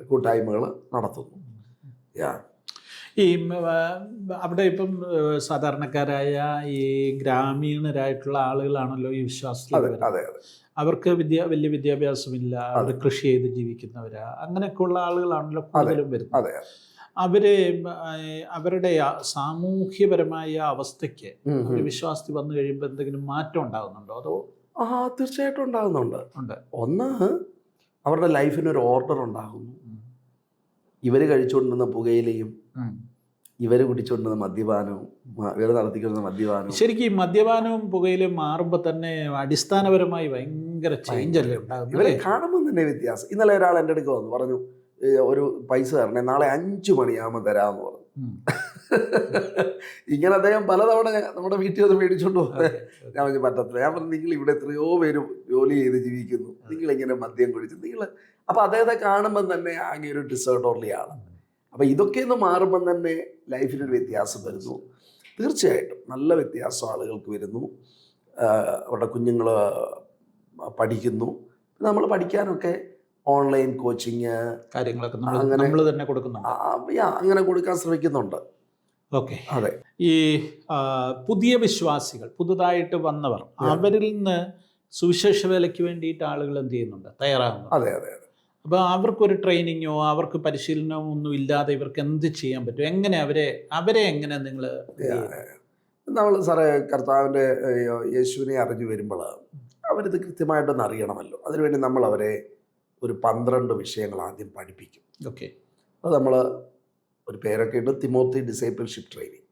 കൂട്ടായ്മകൾ നടത്തുന്നു. ഈ അവിടെ ഇപ്പം സാധാരണക്കാരായ ഈ ഗ്രാമീണരായിട്ടുള്ള ആളുകളാണല്ലോ ഈ വിശ്വാസത്തിൽ അതെ വരുന്നത്. അതെ അതെ അവർക്ക് വലിയ വിദ്യാഭ്യാസമില്ല, അവർ കൃഷി ചെയ്ത് ജീവിക്കുന്നവരാ, അങ്ങനെയൊക്കെയുള്ള ആളുകളാണല്ലോ കൂടുതലും വരുന്നത്. അതെ അവര് അവരുടെ സാമൂഹ്യപരമായ അവസ്ഥയ്ക്ക് ഒരു വിശ്വാസത്തിൽ വന്നു കഴിയുമ്പോൾ എന്തെങ്കിലും മാറ്റം ഉണ്ടാകുന്നുണ്ടോ? അതോ തീർച്ചയായിട്ടും ഉണ്ടാകുന്നുണ്ട്. ഉണ്ട്. ഒന്ന്, അവരുടെ ലൈഫിനൊരു ഓർഡർ ഉണ്ടാകുന്നു. ഇവർ കഴിച്ചുകൊണ്ടിരുന്ന പുകയിലയും ഇവർ കുടിച്ചുകൊണ്ടിരുന്ന മദ്യപാനവും ഇവർ നടത്തിക്കൊണ്ടിരുന്ന മദ്യപാനവും, ശരിക്കും ഈ മദ്യപാനവും പുകയിലും മാറുമ്പോൾ തന്നെ അടിസ്ഥാനപരമായി ഭയങ്കര ചേഞ്ച് അല്ലേ ഉണ്ടാകുന്നത്? ഇവരെ കാണുമ്പോൾ തന്നെ വ്യത്യാസം. ഇന്നലെ ഒരാൾ എൻ്റെ അടുക്ക് വന്നു പറഞ്ഞു, ഒരു പൈസ തരണേ, നാളെ 5 മണിയാകുമ്പോൾ തരാമെന്ന് പറഞ്ഞു. ഇങ്ങനെ അദ്ദേഹം പലതവണ നമ്മുടെ വീട്ടിൽ അത് മേടിച്ചോണ്ട് പോകുന്നത് ഞാൻ പറഞ്ഞു പറ്റത്തില്ല. ഞാൻ പറഞ്ഞു, നിങ്ങൾ ഇവിടെ എത്രയോ പേര് ജോലി ചെയ്ത് ജീവിക്കുന്നു, നിങ്ങളിങ്ങനെ മദ്യം കുടിച്ച് നിങ്ങൾ. അപ്പം അദ്ദേഹത്തെ കാണുമ്പം തന്നെ ആകെ ഒരു ഡിസോർഡർലിയാണ്. അപ്പം ഇതൊക്കെ ഒന്ന് മാറുമ്പം തന്നെ ലൈഫിനൊരു വ്യത്യാസം വരുന്നു. തീർച്ചയായിട്ടും നല്ല വ്യത്യാസം ആളുകൾക്ക് വരുന്നു. അവരുടെ കുഞ്ഞുങ്ങൾ പഠിക്കുന്നു. നമ്മൾ പഠിക്കാനൊക്കെ ഓൺലൈൻ കോച്ചിങ് കാര്യങ്ങളൊക്കെ നമ്മൾ തന്നെ കൊടുക്കുന്നുണ്ട്. അങ്ങനെ കൊടുക്കാൻ ശ്രമിക്കുന്നുണ്ട്. ഓക്കെ. അതെ. ഈ പുതിയ വിശ്വാസികൾ, പുതുതായിട്ട് വന്നവർ, അവരിൽ നിന്ന് സുവിശേഷ വേലയ്ക്ക് വേണ്ടിയിട്ട് ആളുകൾ എന്ത് ചെയ്യുന്നുണ്ട്? തയ്യാറാകുന്നു. അതെ അതെ അതെ. അപ്പോൾ അവർക്കൊരു ട്രെയിനിങ്ങോ അവർക്ക് പരിശീലനമോ ഒന്നും ഇല്ലാതെ ഇവർക്ക് എന്ത് ചെയ്യാൻ പറ്റും? എങ്ങനെ അവരെ എങ്ങനെ നിങ്ങൾ നമ്മൾ സാറേ കർത്താവിൻ്റെ യേശുവിനെ അറിഞ്ഞു വരുമ്പോൾ അവരിത് കൃത്യമായിട്ടൊന്ന് അറിയണമല്ലോ. അതിനുവേണ്ടി നമ്മൾ അവരെ ഒരു 12 വിഷയങ്ങൾ ആദ്യം പഠിപ്പിക്കും. ഓക്കെ. അത് നമ്മൾ ഒരു പേരൊക്കെ ഉണ്ട്, തിമോത്തി ഡിസൈപ്പിൾഷിപ്പ് ട്രെയിനിങ്.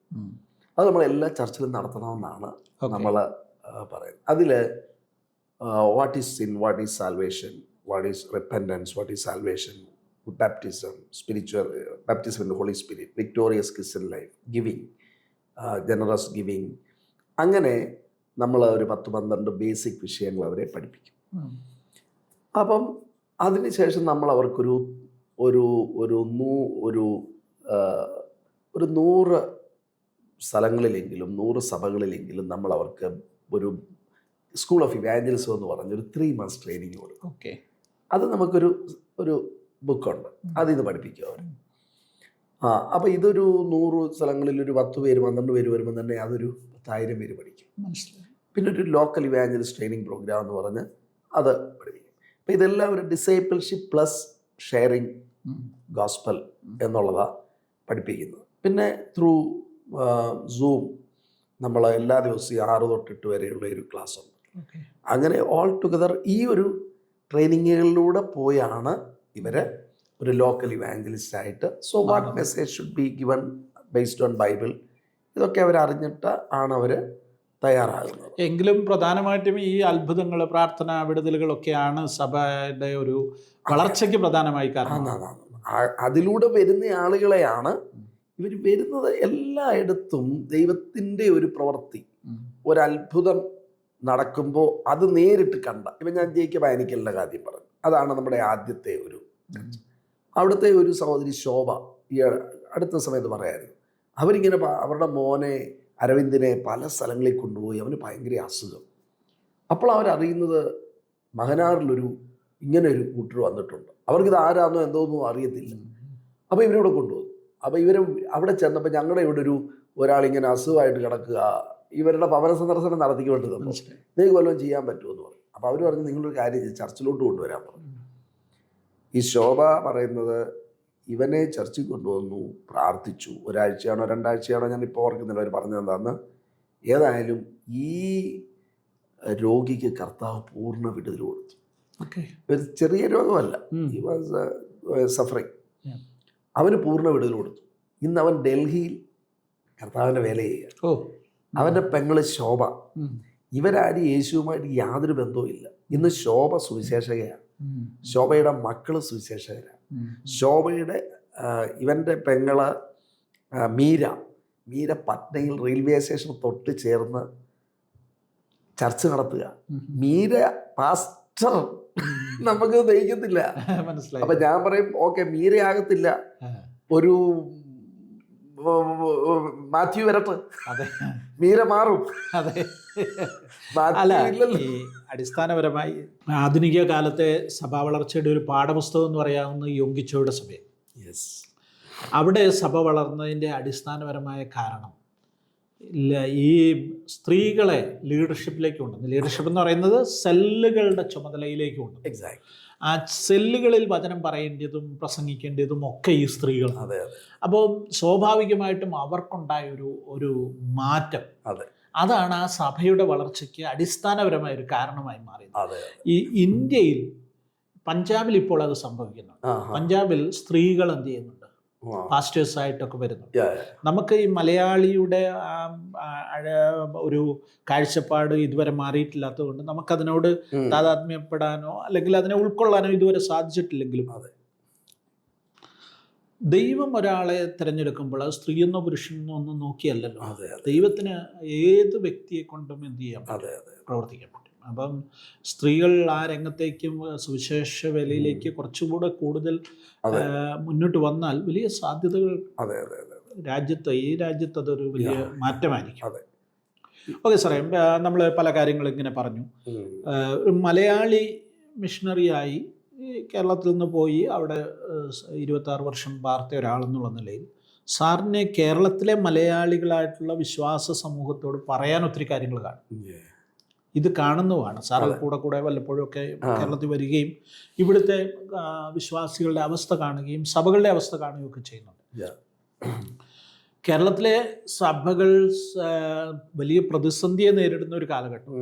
അത് നമ്മൾ എല്ലാ ചർച്ചിലും നടത്തണമെന്നാണ് നമ്മൾ പറയുന്നത്. അതിൽ what is sin, what is salvation, what is repentance, what is salvation, baptism, spiritual baptism in the Holy Spirit, victorious Christian life, giving, generous giving, അങ്ങനെ നമ്മൾ ഒരു 10-12 ബേസിക് വിഷയങ്ങൾ അവരെ പഠിപ്പിക്കും. അപ്പം അതിനുശേഷം നമ്മൾ അവർക്കൊരു ഒരു ഒരു 100 സ്ഥലങ്ങളിലെങ്കിലും 100 സഭകളിലെങ്കിലും നമ്മൾ അവർക്ക് ഒരു സ്കൂൾ ഓഫ് ഇവാഞ്ചലിസം എന്ന് പറഞ്ഞൊരു 3 months ട്രെയിനിങ് കൊടുക്കും. ഓക്കെ. അത് നമുക്കൊരു ബുക്കുണ്ട്, അതിന്ന് പഠിപ്പിക്കും അവർ. അപ്പോൾ ഇതൊരു 100 സ്ഥലങ്ങളിൽ ഒരു 10 പേര് 12 പേര് വരുമ്പോൾ തന്നെ അതൊരു 10,000 പേര് പഠിക്കും. മനസ്സിലായി. പിന്നെ ഒരു ലോക്കൽ ഇവാഞ്ചലിസ്റ്റ് ട്രെയിനിങ് പ്രോഗ്രാം എന്ന് പറഞ്ഞ് അത് പഠിപ്പിക്കും. അപ്പോൾ ഇതെല്ലാം ഒരു ഡിസൈപ്പിൾഷിപ്പ് പ്ലസ് ഷെയറിങ് ഗോസ്പൽ എന്നുള്ളതാണ് പഠിപ്പിക്കുന്നത്. പിന്നെ ത്രൂ സൂം നമ്മൾ എല്ലാ ദിവസവും 6 തൊട്ട് 8 വരെയുള്ള ഒരു ക്ലാസ് ഉണ്ട്. അങ്ങനെ ഓൾ ടുഗദർ ഈ ഒരു ട്രെയിനിങ്ങുകളിലൂടെ പോയാണ് ഇവർ ഒരു ലോക്കൽ ഇവാഞ്ചലിസ്റ്റ് ആയിട്ട്. So what message should be given based on Bible, ഇതൊക്കെ അവർ അറിഞ്ഞിട്ട് ആണ് അവർ തയ്യാറാകുന്നത്. എങ്കിലും പ്രധാനമായിട്ടും ഈ അത്ഭുതങ്ങൾ, പ്രാർത്ഥന, വിടുതലുകളൊക്കെയാണ് സഭയുടെ ഒരു വളർച്ചയ്ക്ക് പ്രധാനമായി കാരണം. അതിലൂടെ വരുന്ന ആളുകളെയാണ് ഇവർ വരുന്നത്. എല്ലായിടത്തും ദൈവത്തിൻ്റെ ഒരു പ്രവൃത്തി, ഒരത്ഭുതം നടക്കുമ്പോൾ അത് നേരിട്ട് കണ്ട. ഇപ്പം ഞാൻ ജേക്കബ് ആനിക്കലിൻ്റെ കാര്യം പറഞ്ഞു, അതാണ് നമ്മുടെ ആദ്യത്തെ ഒരു അവിടുത്തെ ഒരു സഹോദരി ശോഭ ഈ അടുത്ത സമയത്ത് പറയായിരുന്നു. അവരിങ്ങനെ അവരുടെ മോനെ അരവിന്ദിനെ പല സ്ഥലങ്ങളിൽ കൊണ്ടുപോയി, അവന് ഭയങ്കര അസുഖം. അപ്പോൾ അവരറിയുന്നത് മഹനാറിലൊരു ഇങ്ങനെ ഒരു കൂട്ടർ വന്നിട്ടുണ്ട്. അവർക്കിത് ആരാന്നോ എന്തോന്നോ അറിയത്തില്ല. അപ്പോൾ ഇവരിവിടെ കൊണ്ടുപോകും. അപ്പോൾ ഇവർ അവിടെ ചെന്നപ്പോൾ ഞങ്ങളുടെ ഇവിടെ ഒരാളിങ്ങനെ അസുഖമായിട്ട് കിടക്കുക, ഇവരുടെ ഭവന സന്ദർശനം നടത്തിക്കൊണ്ടിരുന്നത്, നിങ്ങൾക്ക് വല്ലതും ചെയ്യാൻ പറ്റുമെന്ന് പറഞ്ഞു. അപ്പോൾ അവർ പറഞ്ഞു, നിങ്ങളൊരു കാര്യം ചർച്ചിലോട്ട് കൊണ്ടുവരാൻ പറഞ്ഞു. ഈ ശോഭ പറയുന്നത്, ഇവനെ ചർച്ചിൽ കൊണ്ടുവന്നു, പ്രാർത്ഥിച്ചു. 1 ആഴ്ചയാണോ 2 ആഴ്ചയാണോ ഞാനിപ്പോൾ ഓർക്കുന്നില്ല അവർ പറഞ്ഞത് എന്താണെന്ന്. ഏതായാലും ഈ രോഗിക്ക് കർത്താവ് പൂർണ്ണ വിടുതൽ കൊടുത്തു. ഒരു ചെറിയ രോഗമല്ല, ഹി വാസ് സഫറിങ്. അവന് പൂർണ്ണ വിടുതൽ കൊടുത്തു. ഇന്ന് അവൻ ഡൽഹിയിൽ കർത്താവിൻ്റെ വേല ചെയ്യുക. അവൻ്റെ പെങ്ങള് ശോഭ. ഇവരാരും യേശുവുമായിട്ട് യാതൊരു ബന്ധവും ഇല്ല. ഇന്ന് ശോഭ സുവിശേഷകയാണ്. ശോഭയുടെ മക്കൾ സുവിശേഷകരാണ്. ശോഭയുടെ ഇവൻ്റെ പെങ്ങള് മീര പട്നയിൽ റെയിൽവേ സ്റ്റേഷൻ തൊട്ട് ചേർന്ന് ചർച്ച നടത്തുക. മീര പാസ്റ്റർ. നമുക്ക് ദഹിക്കത്തില്ല. അപ്പൊ ഞാൻ പറയും, ഓക്കെ മീരയാകത്തില്ല, ഒരു മാത്യു വരട്ടെ, മീര മാറും. അല്ല, ഈ അടിസ്ഥാനപരമായി ആധുനിക കാലത്തെ സഭാ വളർച്ചയുടെ ഒരു പാഠപുസ്തകം എന്ന് പറയാവുന്ന യോങ്കിച്ചോയുടെ സഭ. അവിടെ സഭ വളർന്നതിൻ്റെ അടിസ്ഥാനപരമായ കാരണം ഈ സ്ത്രീകളെ ലീഡർഷിപ്പിലേക്ക് കൊണ്ടുവന്നു. ലീഡർഷിപ്പ് എന്ന് പറയുന്നത് സെല്ലുകളുടെ ചുമതലയിലേക്ക് കൊണ്ടുവന്നു. എക്സാക്ട്. ആ സെല്ലുകളിൽ വചനം പറയേണ്ടതും പ്രസംഗിക്കേണ്ടതും ഒക്കെ ഈ സ്ത്രീകളാണ്. അതെ. അപ്പോൾ സ്വാഭാവികമായിട്ടും അവർക്കുണ്ടായ ഒരു മാറ്റം, അതെ, അതാണ് ആ സഭയുടെ വളർച്ചയ്ക്ക് അടിസ്ഥാനപരമായ ഒരു കാരണമായി മാറിയത്. അതെ. ഈ ഇന്ത്യയിൽ പഞ്ചാബിൽ ഇപ്പോൾ അത് സംഭവിക്കുന്നുണ്ട്. പഞ്ചാബിൽ സ്ത്രീകൾ എന്ത് ചെയ്യുന്നുണ്ട്, പാസ്റ്റേഴ്സ് ആയിട്ടൊക്കെ വരുന്നുണ്ട്. നമുക്ക് ഈ മലയാളിയുടെ ഒരു കാഴ്ചപ്പാട് ഇതുവരെ മാറിയിട്ടില്ലാത്തത് കൊണ്ട് നമുക്കതിനോട് താതാത്മ്യപ്പെടാനോ അല്ലെങ്കിൽ അതിനെ ഉൾക്കൊള്ളാനോ ഇതുവരെ സാധിച്ചിട്ടില്ലെങ്കിലും ദൈവം ഒരാളെ തിരഞ്ഞെടുക്കുമ്പോൾ അത് സ്ത്രീയെന്നോ പുരുഷനെന്നോ ഒന്നും നോക്കിയല്ലല്ലോ. ദൈവത്തിന് ഏത് വ്യക്തിയെ കൊണ്ടും എന്ത് ചെയ്യാൻ പ്രവർത്തിക്കാൻ പറ്റും. അപ്പം സ്ത്രീകൾ ആ രംഗത്തേക്കും സുവിശേഷ വേലയിലേക്ക് കുറച്ചുകൂടെ കൂടുതൽ മുന്നോട്ട് വന്നാൽ വലിയ സാധ്യതകൾ ഈ രാജ്യത്ത് അതൊരു വലിയ മാറ്റമായിരിക്കും. ഓക്കെ സാറേ, നമ്മൾ പല കാര്യങ്ങളും ഇങ്ങനെ പറഞ്ഞു. ഒരു മലയാളി മിഷണറിയായി കേരളത്തിൽ നിന്ന് പോയി അവിടെ 26 വർഷം പാർത്ത ഒരാളെന്നുള്ള നിലയിൽ സാറിന് കേരളത്തിലെ മലയാളികളായിട്ടുള്ള വിശ്വാസ സമൂഹത്തോട് പറയാൻ ഒത്തിരി കാര്യങ്ങൾ കാണും. ഇത് കാണുന്നതാണ്. സാറ് കൂടെ വല്ലപ്പോഴും ഒക്കെ കേരളത്തിൽ വരികയും ഇവിടുത്തെ വിശ്വാസികളുടെ അവസ്ഥ കാണുകയും സഭകളുടെ അവസ്ഥ കാണുകയും ഒക്കെ ചെയ്യുന്നുണ്ട്. കേരളത്തിലെ സഭകൾ വലിയ പ്രതിസന്ധിയെ നേരിടുന്ന ഒരു കാലഘട്ടം.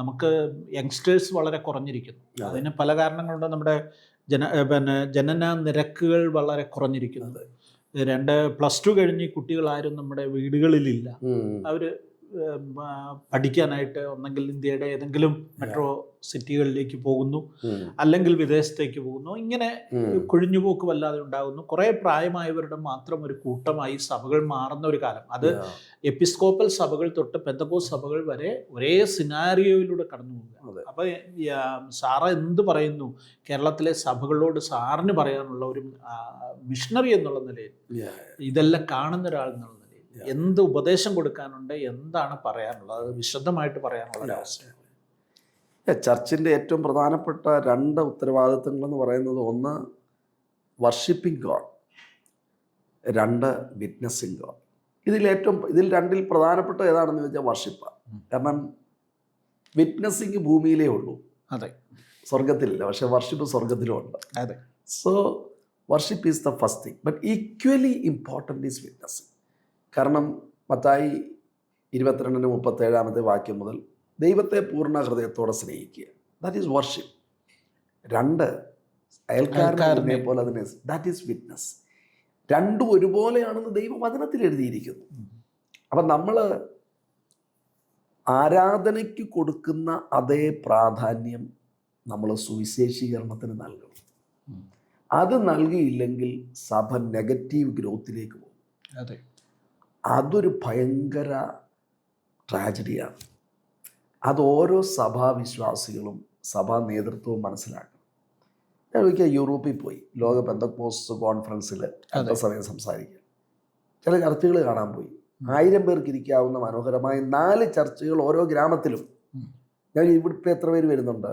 നമുക്ക് യങ്സ്റ്റേഴ്സ് വളരെ കുറഞ്ഞിരിക്കുന്നു. അതിന് പല കാരണങ്ങളുണ്ട്. നമ്മുടെ ജനന നിരക്കുകൾ വളരെ കുറഞ്ഞിരിക്കുന്നത്. 2+2 കഴിഞ്ഞ് കുട്ടികളാരും നമ്മുടെ വീടുകളിലില്ല. അവർ പഠിക്കാനായിട്ട് ഒന്നെങ്കിൽ ഇന്ത്യയുടെ ഏതെങ്കിലും മെട്രോ സിറ്റികളിലേക്ക് പോകുന്നു, അല്ലെങ്കിൽ വിദേശത്തേക്ക് പോകുന്നു. ഇങ്ങനെ കൊഴിഞ്ഞുപോക്ക് വല്ലാതെ ഉണ്ടാകുന്നു. കുറേ പ്രായമായവരുടെ മാത്രം ഒരു കൂട്ടമായി സഭകൾ മാറുന്ന ഒരു കാലം. അത് എപ്പിസ്കോപ്പൽ സഭകൾ തൊട്ട് പെന്തക്കോസ്ത് സഭകൾ വരെ ഒരേ സിനാരിയോയിലൂടെ കടന്നു പോകുക. അപ്പൊ സാറ് എന്ത് പറയുന്നു കേരളത്തിലെ സഭകളോട് സാറിന് പറയാനുള്ള ഒരു മിഷണറി എന്നുള്ള നിലയിൽ, ഇതെല്ലാം കാണുന്ന ഒരാൾ എന്നുള്ള നിലയിൽ എന്ത് ഉപദേശം കൊടുക്കാനുണ്ട്, എന്താണ് പറയാനുള്ളത്, അത് വിശദമായിട്ട് പറയാനുള്ള ഒരു അവസ്ഥയാണ്. ചർച്ചിൻ്റെ ഏറ്റവും പ്രധാനപ്പെട്ട 2 ഉത്തരവാദിത്തങ്ങളെന്ന് പറയുന്നത്, ഒന്ന് വർഷിപ്പിംഗ് ഗോഡ്, 2 വിറ്റ്നസിങ് ഗോഡ്. ഇതിൽ 2 പ്രധാനപ്പെട്ട ഏതാണെന്ന് ചോദിച്ചാൽ വർഷിപ്പാണ്. കാരണം വിറ്റ്നസിങ് ഭൂമിയിലേ ഉള്ളൂ, അതെ, സ്വർഗത്തിലില്ല. പക്ഷെ വർഷിപ്പ് സ്വർഗത്തിലുമുണ്ട്. അതെ. So worship is the first thing, but equally important is witnessing. കാരണം മത്തായി 22:37 വാക്യം മുതൽ ദൈവത്തെ പൂർണ്ണ ഹൃദയത്തോടെ സ്നേഹിക്കുക, ദാറ്റ് ഈസ് വർഷിപ്പ്. 2 അയൽക്കാരനെ പോലെ അതിനെ, ദാറ്റ് ഈസ് വിറ്റ്നസ്. 2 ഒരുപോലെയാണെന്ന് ദൈവവചനത്തിൽ എഴുതിയിരിക്കുന്നു. അപ്പം നമ്മൾ ആരാധനയ്ക്ക് കൊടുക്കുന്ന അതേ പ്രാധാന്യം നമ്മൾ സുവിശേഷീകരണത്തിന് നൽകണം. അത് നൽകിയില്ലെങ്കിൽ സഭ നെഗറ്റീവ് ഗ്രോത്തിലേക്ക് പോകും. അതെ, അതൊരു ഭയങ്കര ട്രാജഡിയാണ്. അത് ഓരോ സഭാവിശ്വാസികളും സഭാ നേതൃത്വവും മനസ്സിലാക്കണം. ഞാൻ ഒരിക്കൽ യൂറോപ്പിൽ പോയി, ലോക പെന്തക്കോസ്ത് കോൺഫറൻസിൽ സമയം സംസാരിക്കുക. ചില ചർച്ചുകൾ കാണാൻ പോയി. 1000 പേർക്ക് ഇരിക്കാവുന്ന മനോഹരമായ 4 ചർച്ചുകൾ ഓരോ ഗ്രാമത്തിലും. ഞാൻ ഇവിടെ എത്ര പേര് വരുന്നുണ്ട്?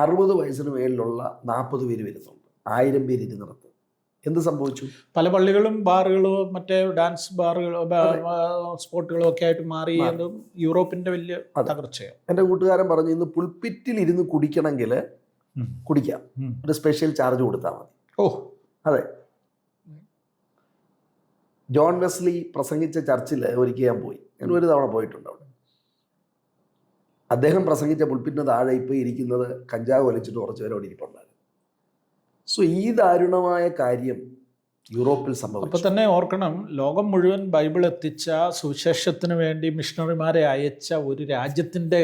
60 വയസ്സിന് മേലിലുള്ള 40 പേര് വരുന്നുണ്ട്. 1000 പേര് ഇരുന്നിടത്ത് എന്ത് സംഭവിച്ചു? പല പള്ളികളും ബാറുകളും മറ്റേ ഡാൻസ് ബാറുകളും സ്പോട്ടുകളും ഒക്കെ ആയിട്ട് മാറി. യൂറോപ്പിന്റെ വലിയ തകർച്ചയാണ്. എൻ്റെ കൂട്ടുകാരൻ പറഞ്ഞു, ഇന്ന് പുൾപിറ്റിൽ ഇരുന്ന് കുടിക്കണമെങ്കിൽ കുടിക്കാം, ഒരു സ്പെഷ്യൽ ചാർജ് കൊടുത്താൽ മതി. അതെ. ജോൺ വെസ്ലി പ്രസംഗിച്ച ചർച്ചിൽ ഒരിക്കൽ ഞാൻ പോയി. ഞാൻ ഒരു തവണ പോയിട്ടുണ്ട് അവിടെ. അദ്ദേഹം പ്രസംഗിച്ച പുൾപിറ്റിന് താഴെ ഇപ്പോൾ ഇരിക്കുന്നത് കഞ്ചാവ് വലിച്ചിട്ട് കുറച്ച് പേര് അവിടെ ഇരിപ്പുണ്ടായിരുന്നു. സോ ഈ ദാരുണമായ കാര്യം യൂറോപ്പിൽ സംഭവിച്ചു. അപ്പോൾ തന്നെ ഓർക്കണം, ലോകം മുഴുവൻ ബൈബിൾ എത്തിച്ച, സുവിശേഷത്തിന് വേണ്ടി മിഷണറിമാരെ അയച്ച ഒരു രാജ്യത്തിൻ്റെ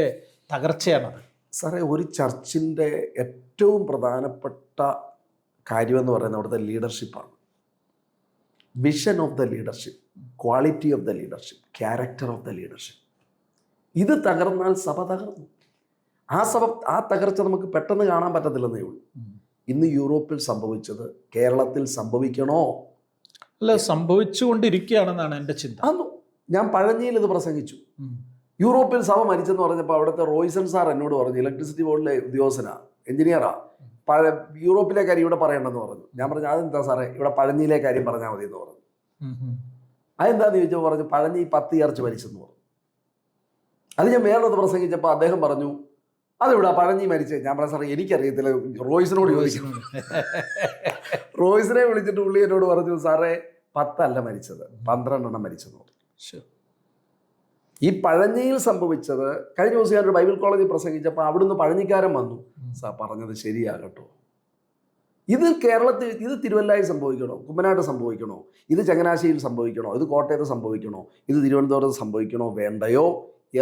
തകർച്ചയാണത്. സാറേ, ഒരു ചർച്ചിൻ്റെ ഏറ്റവും പ്രധാനപ്പെട്ട കാര്യമെന്ന് പറയുന്നത് അവിടുത്തെ ലീഡർഷിപ്പാണ്. Vision of the leadership, quality of the leadership, character of the leadership. ഇത് തകർന്നാൽ സഭ തകർന്നു. ആ തകർച്ച നമുക്ക് പെട്ടെന്ന് കാണാൻ പറ്റത്തില്ലെന്നേ ഉള്ളൂ. ഇന്ന് യൂറോപ്പിൽ സംഭവിച്ചത് കേരളത്തിൽ സംഭവിക്കണോ? അല്ല, സംഭവിച്ചുകൊണ്ടിരിക്കുകയാണെന്നാണ് എൻ്റെ ചിന്ത. ഞാൻ പഴഞ്ഞിയിൽ ഇത് പ്രസംഗിച്ചു. യൂറോപ്പിൽ സഭ മരിച്ചെന്ന് പറഞ്ഞപ്പോൾ അവിടുത്തെ റോയ്സൺ സാർ എന്നോട് പറഞ്ഞു, ഇലക്ട്രിസിറ്റി ബോർഡിലെ ഉദ്യോഗസ്ഥനാ, എഞ്ചിനീയറാ, യൂറോപ്പിലെ കാര്യം ഇവിടെ പറയണമെന്ന് പറഞ്ഞു. ഞാൻ പറഞ്ഞു, അതെന്താ സാറേ, ഇവിടെ പഴഞ്ഞിയിലെ കാര്യം പറഞ്ഞാൽ മതി എന്ന് പറഞ്ഞു. അതെന്താന്ന് ചോദിച്ചപ്പോൾ പറഞ്ഞു പഴഞ്ഞി 10 ചർച്ച് മരിച്ചെന്ന് പറഞ്ഞു. അത് ഞാൻ വേറൊരു പ്രസംഗിച്ചപ്പോൾ അദ്ദേഹം പറഞ്ഞു അതെവിടാ പഴഞ്ഞി മരിച്ചത്. ഞാൻ പറഞ്ഞു സാറേ എനിക്കറിയത്തില്ല, റോയ്സിനോട് ചോദിക്കുന്നു. റോയ്സിനെ വിളിച്ചിട്ട് പുള്ളി എന്നോട് പറഞ്ഞു സാറേ 10 അല്ല മരിച്ചത്, 12 മരിച്ചെന്ന് പറഞ്ഞു. ഈ പഴഞ്ഞിയിൽ സംഭവിച്ചത് കഴിഞ്ഞ ദിവസം ഞാനൊരു ബൈബിൾ കോളേജിൽ പ്രസംഗിച്ചപ്പോൾ അവിടുന്ന് പഴഞ്ഞിക്കാരൻ വന്നു, സാർ പറഞ്ഞത് ശരിയാകട്ടോ, ഇത് കേരളത്തിൽ, ഇത് തിരുവല്ലയിൽ സംഭവിക്കണോ, കുമ്മനാട്ട് സംഭവിക്കണോ, ഇത് ചങ്ങനാശ്ശേരിയിൽ സംഭവിക്കണോ, ഇത് കോട്ടയത്ത് സംഭവിക്കണോ, ഇത് തിരുവനന്തപുരത്ത് സംഭവിക്കണോ വേണ്ടയോ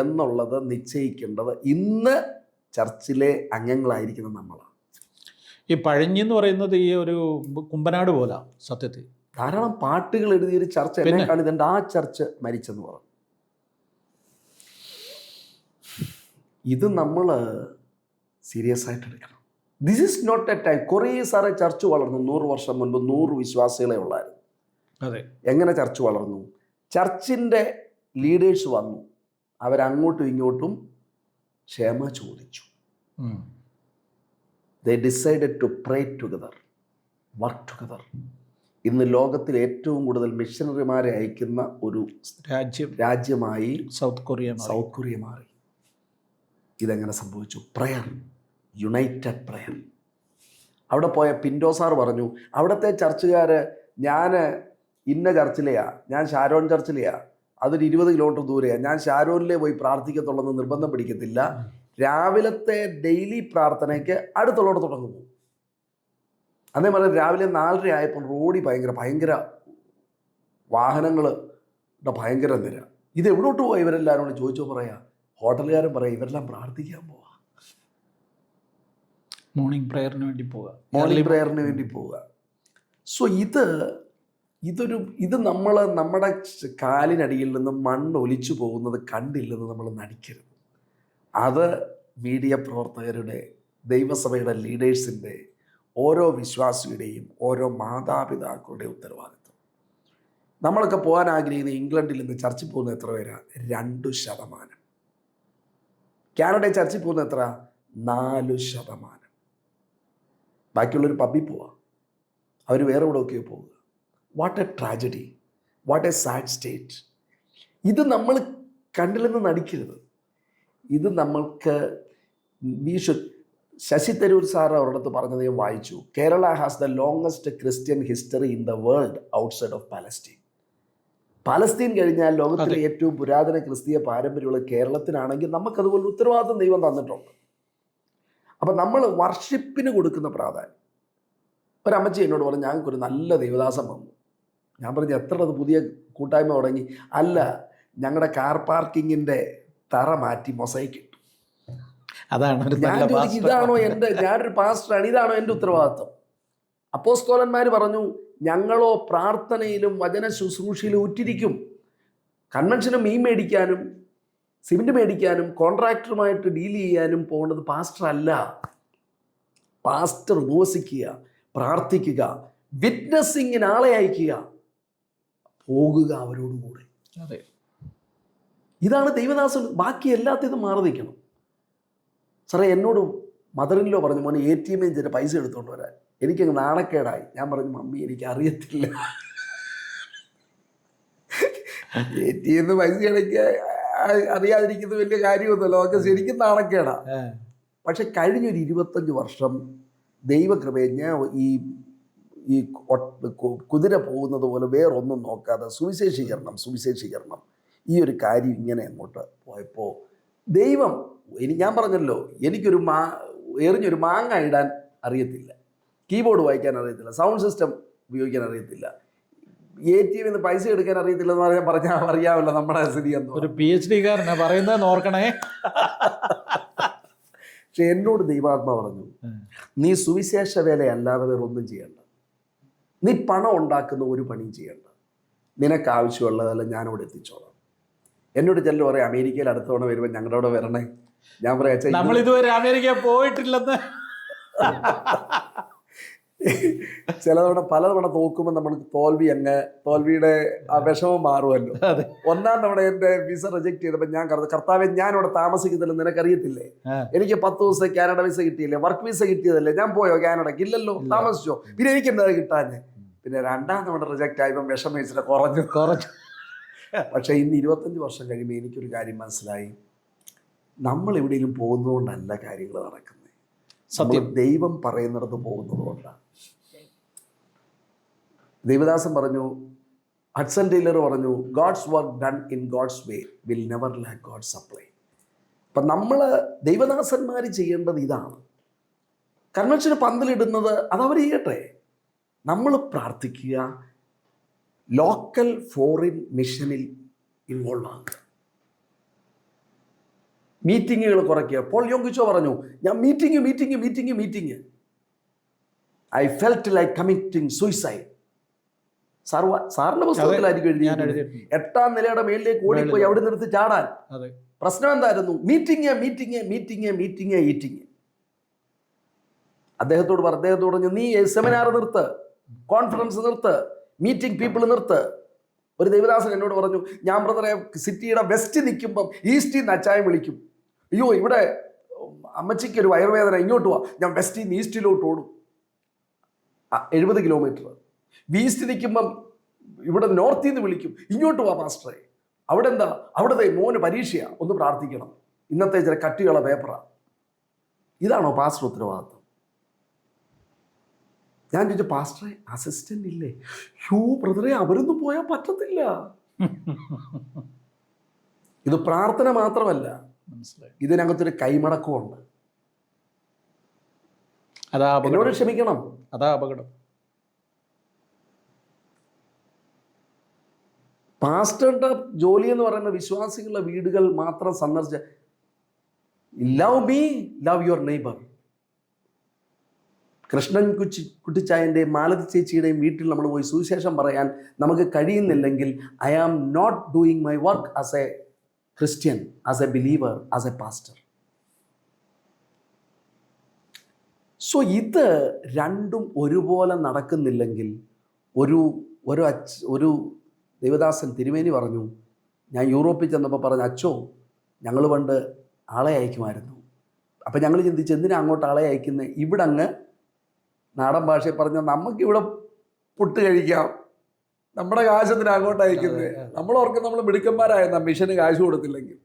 എന്നുള്ളത് നിശ്ചയിക്കേണ്ടത് ഇന്ന് ചർച്ചിലെ അംഗങ്ങളായിരിക്കുന്ന നമ്മളാണ്. ഈ പഴഞ്ഞി എന്ന് പറയുന്നത് ഈ ഒരു കുമ്പനാട് പോലെ സത്യത്തിൽ ധാരാളം പാട്ടുകൾ എഴുതിയൊരു ചർച്ച എന്നെ കാണിതുണ്ട്, ആ ചർച്ച് മരിച്ചെന്ന് പറഞ്ഞു. ഇത് നമ്മൾ സീരിയസ് ആയിട്ട് എടുക്കണം. This is not a time. കുറേ സാറേ ചർച്ച് വളർന്നു. 100 വർഷം മുൻപ് 100 വിശ്വാസികളെ ഉള്ളായിരുന്നു. അതെ. എങ്ങനെ ചർച്ച് വളർന്നു? ചർച്ചിൻ്റെ ലീഡേഴ്സ് വന്നു, അവരങ്ങോട്ടും ഇങ്ങോട്ടും ക്ഷമ ചോദിച്ചു. They decided to pray together, work together. ഇന്ന് ലോകത്തിൽ ഏറ്റവും കൂടുതൽ മിഷണറിമാരെ അയക്കുന്ന ഒരു രാജ്യമായി സൗത്ത് കൊറിയ മാറി. ഇതെങ്ങനെ സംഭവിച്ചു? Prayer, united prayer. അവിടെ പോയ പിൻഡോ സാർ പറഞ്ഞു, അവിടുത്തെ ചർച്ചുകാർ ഞാൻ ഇന്ന ചർച്ചിലെയാ, ഞാൻ ഷാരോൺ ചർച്ചിലെയാ, അതൊരു 20 കിലോമീറ്റർ ദൂരെയാണ്, ഞാൻ ഷാരോനിലേ പോയി പ്രാർത്ഥിക്കത്തുള്ളെന്ന് നിർബന്ധം പിടിക്കത്തില്ല, രാവിലത്തെ ഡെയിലി പ്രാർത്ഥനയ്ക്ക് അടുത്തുള്ളവർ തുടങ്ങുന്നു. അതേ പറഞ്ഞാൽ രാവിലെ 4:30 ആയപ്പോൾ റോഡിൽ ഭയങ്കര വാഹനങ്ങളുടെ ഭയങ്കര നിര. ഇത് എവിടോട്ട് പോയി ഇവരെല്ലാവരും കൂടെ ചോദിച്ചോ പറയാ, ഹോട്ടലുകാരൻ പറയാം ഇവരെല്ലാം പ്രാർത്ഥിക്കാൻ പോവാ, മോർണിംഗ് പ്രയറിന് വേണ്ടി പോവുക. സോ ഇത് നമ്മുടെ കാലിനടിയിൽ നിന്ന് മണ്ണ് ഒലിച്ചു പോകുന്നത് കണ്ടില്ലെന്ന് നമ്മൾ നടിക്കരുത്. അത് മീഡിയ പ്രവർത്തകരുടെ, ദൈവസഭയുടെ ലീഡേഴ്സിൻ്റെ, ഓരോ വിശ്വാസിയുടെയും ഓരോ മാതാപിതാക്കളുടെ ഉത്തരവാദിത്വം. നമ്മളൊക്കെ പോകാൻ ആഗ്രഹിക്കുന്ന ഇംഗ്ലണ്ടിൽ നിന്ന് ചർച്ചിൽ പോകുന്ന എത്ര പേരാ? 2%. കാനഡയിൽ ചർച്ചിൽ പോകുന്ന എത്ര? 4%. ബാക്കിയുള്ളൊരു പബ്ബിൽ പോവാം, അവർ വേറെ എവിടെയൊക്കെയോ പോവുക. What A tragedy, what A sad state. ഇത് നമ്മൾ കണ്ടില്ലെന്ന് നടിക്കരുത്. ഇത് നമ്മൾക്ക് ശശി തരൂർ സാർ അവരുടെ പറഞ്ഞത് ഞാൻ വായിച്ചു. Kerala has the longest Christian history in the world outside of Palestine. Palestine കഴിഞ്ഞാൽ ലോകത്തിലെ ഏറ്റവും പുരാതന ക്രിസ്തീയ പാരമ്പര്യമുള്ള കേരളത്തിനാണെങ്കിൽ നമുക്കതുപോലെ ഉത്തരവാദിത്വം ദൈവം തന്നിട്ടുണ്ട്. അപ്പം നമ്മൾ വർഷിപ്പിന് കൊടുക്കുന്ന പ്രാധാന്യം. ഒരമ്മച്ചി എന്നോട് പറഞ്ഞു, ഞങ്ങൾക്കൊരു നല്ല ദൈവദാസം വന്നു. ഞാൻ പറഞ്ഞു എത്ര അത് പുതിയ കൂട്ടായ്മ തുടങ്ങി? അല്ല, ഞങ്ങളുടെ കാർ പാർക്കിങ്ങിൻ്റെ തറ മാറ്റി മൊസൈക്ക് ഇട്ടു. ഞാൻ ചോദിക്കും ഇതാണോ ഞാനൊരു പാസ്റ്ററാണ്, ഇതാണോ എൻ്റെ ഉത്തരവാദിത്വം? അപ്പോസ്തലന്മാർ പറഞ്ഞു, ഞങ്ങളോ പ്രാർത്ഥനയിലും വചന ശുശ്രൂഷയിലും ഉറ്റിരിക്കും. കൺവെൻഷന് മീൻ മേടിക്കാനും സിമെൻറ്റ് മേടിക്കാനും കോൺട്രാക്ടറുമായിട്ട് ഡീൽ ചെയ്യാനും പോകുന്നത് പാസ്റ്റർ അല്ല. പാസ്റ്റർ ഉപവസിക്കുക, പ്രാർത്ഥിക്കുക, വിറ്റ്നസിങ്ങിന് ആളെ അയക്കുക, പോകുക അവരോടുകൂടെ. ഇതാണ് ദൈവദാസൻ. ബാക്കി എല്ലാത്തിനും മാറി നിൽക്കണം. സാറേ എന്നോട് മദറിനിലോ പറഞ്ഞു, മോനെ ATM ചില പൈസ എടുത്തുകൊണ്ട് വരാൻ. എനിക്കങ്ങ് നാണക്കേടായി. ഞാൻ പറഞ്ഞു, മമ്മി എനിക്ക് അറിയത്തില്ല, ATM പൈസ അടയ്ക്കാൻ അറിയാതിരിക്കുന്നത് വലിയ കാര്യമൊന്നുമല്ലോ, അതൊക്കെ ശരിക്കും നാണക്കേടാ. പക്ഷെ കഴിഞ്ഞൊരു 25 വർഷം ദൈവകൃപയെ ഞാൻ ഈ കുതിര പോകുന്നത് പോലെ വേറൊന്നും നോക്കാതെ സുവിശേഷീകരണം ഈ ഒരു കാര്യം ഇങ്ങനെ അങ്ങോട്ട് പോയപ്പോൾ ദൈവം, ഞാൻ പറഞ്ഞല്ലോ, എനിക്കൊരു എറിഞ്ഞൊരു മാങ്ങ ഇടാൻ അറിയത്തില്ല, കീബോർഡ് വായിക്കാൻ അറിയത്തില്ല, സൗണ്ട് സിസ്റ്റം ഉപയോഗിക്കാൻ അറിയത്തില്ല, ATM നിന്ന് പൈസ എടുക്കാൻ അറിയത്തില്ല എന്ന് പറഞ്ഞാൽ അറിയാമല്ലോ നമ്മുടെ സ്ഥിതി എന്ന്. ഒരു PhD കാരനാ പറയുന്നത് ഓർക്കണേ. പക്ഷെ എന്നോട് ദൈവാത്മാ പറഞ്ഞു, നീ സുവിശേഷ വേല അല്ലാതെ വേറെ ഒന്നും ചെയ്യണ്ട, നീ പണം ഉണ്ടാക്കുന്ന ഒരു പണിയും ചെയ്യണ്ട, നിനക്ക് ആവശ്യമുള്ളതല്ല ഞാനവിടെ എത്തിച്ചോളാം. എന്നോട് ചെല്ലു പറയാം, അമേരിക്കയിൽ അടുത്ത തവണ വരുമ്പോൾ ഞങ്ങളുടെ അവിടെ വരണേ. ഞാൻ പറയാം, നമ്മൾ ഇതുവരെ അമേരിക്ക പോയിട്ടില്ലെന്ന്. പല തവണ നോക്കുമ്പോൾ നമ്മൾക്ക് തോൽവിയുടെ ആ വിഷമം മാറുമല്ലോ. 1-ാം തവണ എൻ്റെ വിസ റിജക്ട് ചെയ്തപ്പോൾ ഞാൻ കർത്താവെ ഞാനിവിടെ താമസിക്കുന്നില്ല, നിനക്കറിയത്തില്ലേ, എനിക്ക് 10 ദിവസം കാനഡ വിസ കിട്ടിയില്ലേ, വർക്ക് വിസ കിട്ടിയതല്ലേ, ഞാൻ പോയോ കാനഡയ്ക്ക്? ഇല്ലല്ലോ, താമസിച്ചോ, പിന്നെ എനിക്ക് എന്താ കിട്ടാഞ്ഞ്? പിന്നെ രണ്ടാം തവണ റിജക്റ്റ് ആയപ്പോൾ വിഷമം ഇച്ചിരി കുറഞ്ഞു. പക്ഷേ ഇന്ന് 25 വർഷം കഴിയുമ്പോൾ എനിക്കൊരു കാര്യം മനസ്സിലായി, നമ്മൾ എവിടെയെങ്കിലും പോകുന്നതുകൊണ്ടല്ല കാര്യങ്ങൾ നടക്കുന്നത്, സത്യം ദൈവം പറയുന്നിടത്ത് പോകുന്നത് കൊണ്ടാണ്. ദേവദാസൻ പറഞ്ഞു, ഹഡ്സൺ ടൈലർ പറഞ്ഞു, God's work done in God's way will never lack God's supply. അപ്പം നമ്മൾ ദൈവദാസന്മാർ ചെയ്യേണ്ടത് ഇതാണ്. കൺവെൻഷന് പന്തലിടുന്നത് അതവർ ചെയ്യട്ടെ, നമ്മൾ പ്രാർത്ഥിക്കുക, ലോക്കൽ ഫോറിൻ മിഷനിൽ ഇൻവോൾവ് ആകുക, മീറ്റിങ്ങുകൾ കുറയ്ക്കുക. പോൾ യോങ്കിച്ചോ പറഞ്ഞു, ഞാൻ meeting I felt like committing suicide. സാറിന്റെ പുസ്തകത്തിലായിരിക്കും എഴുതി, 8ാം നിലയുടെ മേലിലേക്ക് ഓടിപ്പോയി അവിടെ നിർത്തി ചാടാൻ. പ്രശ്നം എന്തായിരുന്നു? മീറ്റിംഗ്. അദ്ദേഹത്തോട് പറഞ്ഞു, നീ സെമിനാർ നിർത്ത്, കോൺഫറൻസ് നിർത്ത്, മീറ്റിംഗ് പീപ്പിൾ നിർത്ത്. ഒരു ദേവദാസൻ എന്നോട് പറഞ്ഞു, ഞാൻ ബ്രദറെ സിറ്റിയുടെ വെസ്റ്റ് നിൽക്കുമ്പം ഈസ്റ്റിൽ നിന്ന് അച്ചായം വിളിക്കും, അയ്യോ ഇവിടെ അമ്മച്ചിക്ക് ഒരു വയറുവേദന, ഇങ്ങോട്ട് വാ, ഞാൻ വെസ്റ്റിൽ നിന്ന് ഈസ്റ്റിലോട്ട് ഓടും 70 കിലോമീറ്റർ. ഈസ്റ്റ് നിൽക്കുമ്പം ഇവിടെ നോർത്തിൽ നിന്ന് വിളിക്കും, ഇങ്ങോട്ട് വാ പാസ്റ്ററെ, അവിടെ എന്താ, അവിടുത്തെ മോന് പരീക്ഷയാണ്, ഒന്ന് പ്രാർത്ഥിക്കണം, ഇന്നത്തെ ചില കട്ടിയുള്ള പേപ്പറാണ്. ഇതാണോ പാസ്റ്റർ ഉത്തരവാദിത്വം? ഞാൻ ചോദിച്ചു, പാസ്റ്ററെ അസിസ്റ്റന്റ് ഇല്ലേ? ബ്രദറെ അവരൊന്നും പോയാൽ പറ്റത്തില്ല. ഇത് പ്രാർത്ഥന മാത്രമല്ല, ഇതിനകത്തൊരു കൈമടക്കമുണ്ട്. എന്നോട് ക്ഷമിക്കണം, അതാ അപകടം. പാസ്റ്ററുടെ ജോലി എന്ന് പറയുന്ന വിശ്വാസികളുടെ വീടുകൾ മാത്രം സന്ദർശിച്ച, love me love your neighbour. Krishnan കുട്ടിച്ചായൻ്റെയും മാലതി ചേച്ചിയുടെയും വീട്ടിൽ നമ്മൾ പോയി സുവിശേഷം പറയാൻ നമുക്ക് കഴിയുന്നില്ലെങ്കിൽ, I am not doing my work as a Christian, as a believer, as a pastor. So ഇത് രണ്ടും ഒരുപോലെ നടക്കുന്നില്ലെങ്കിൽ, ഒരു ദേവദാസൻ തിരുമേനി പറഞ്ഞു, ഞാൻ യൂറോപ്പിൽ ചെന്നപ്പോൾ പറഞ്ഞു, അച്ചോ ഞങ്ങൾ പണ്ട് ആളെ അയക്കുമായിരുന്നു. അപ്പം ഞങ്ങൾ ചിന്തിച്ച്, എന്തിനാ അങ്ങോട്ട് ആളെ അയക്കുന്നത്? ഇവിടെ അങ്ങ് നാടൻ ഭാഷയിൽ പറഞ്ഞാൽ നമുക്കിവിടെ പുട്ട് കഴിക്കാം, നമ്മുടെ കാശത്തിന് അങ്ങോട്ട് അയക്കുന്നത്. നമ്മളോർക്കും നമ്മൾ മിടുക്കന്മാരായെന്ന മിഷന് കാശ് കൊടുത്തില്ലെങ്കിൽ.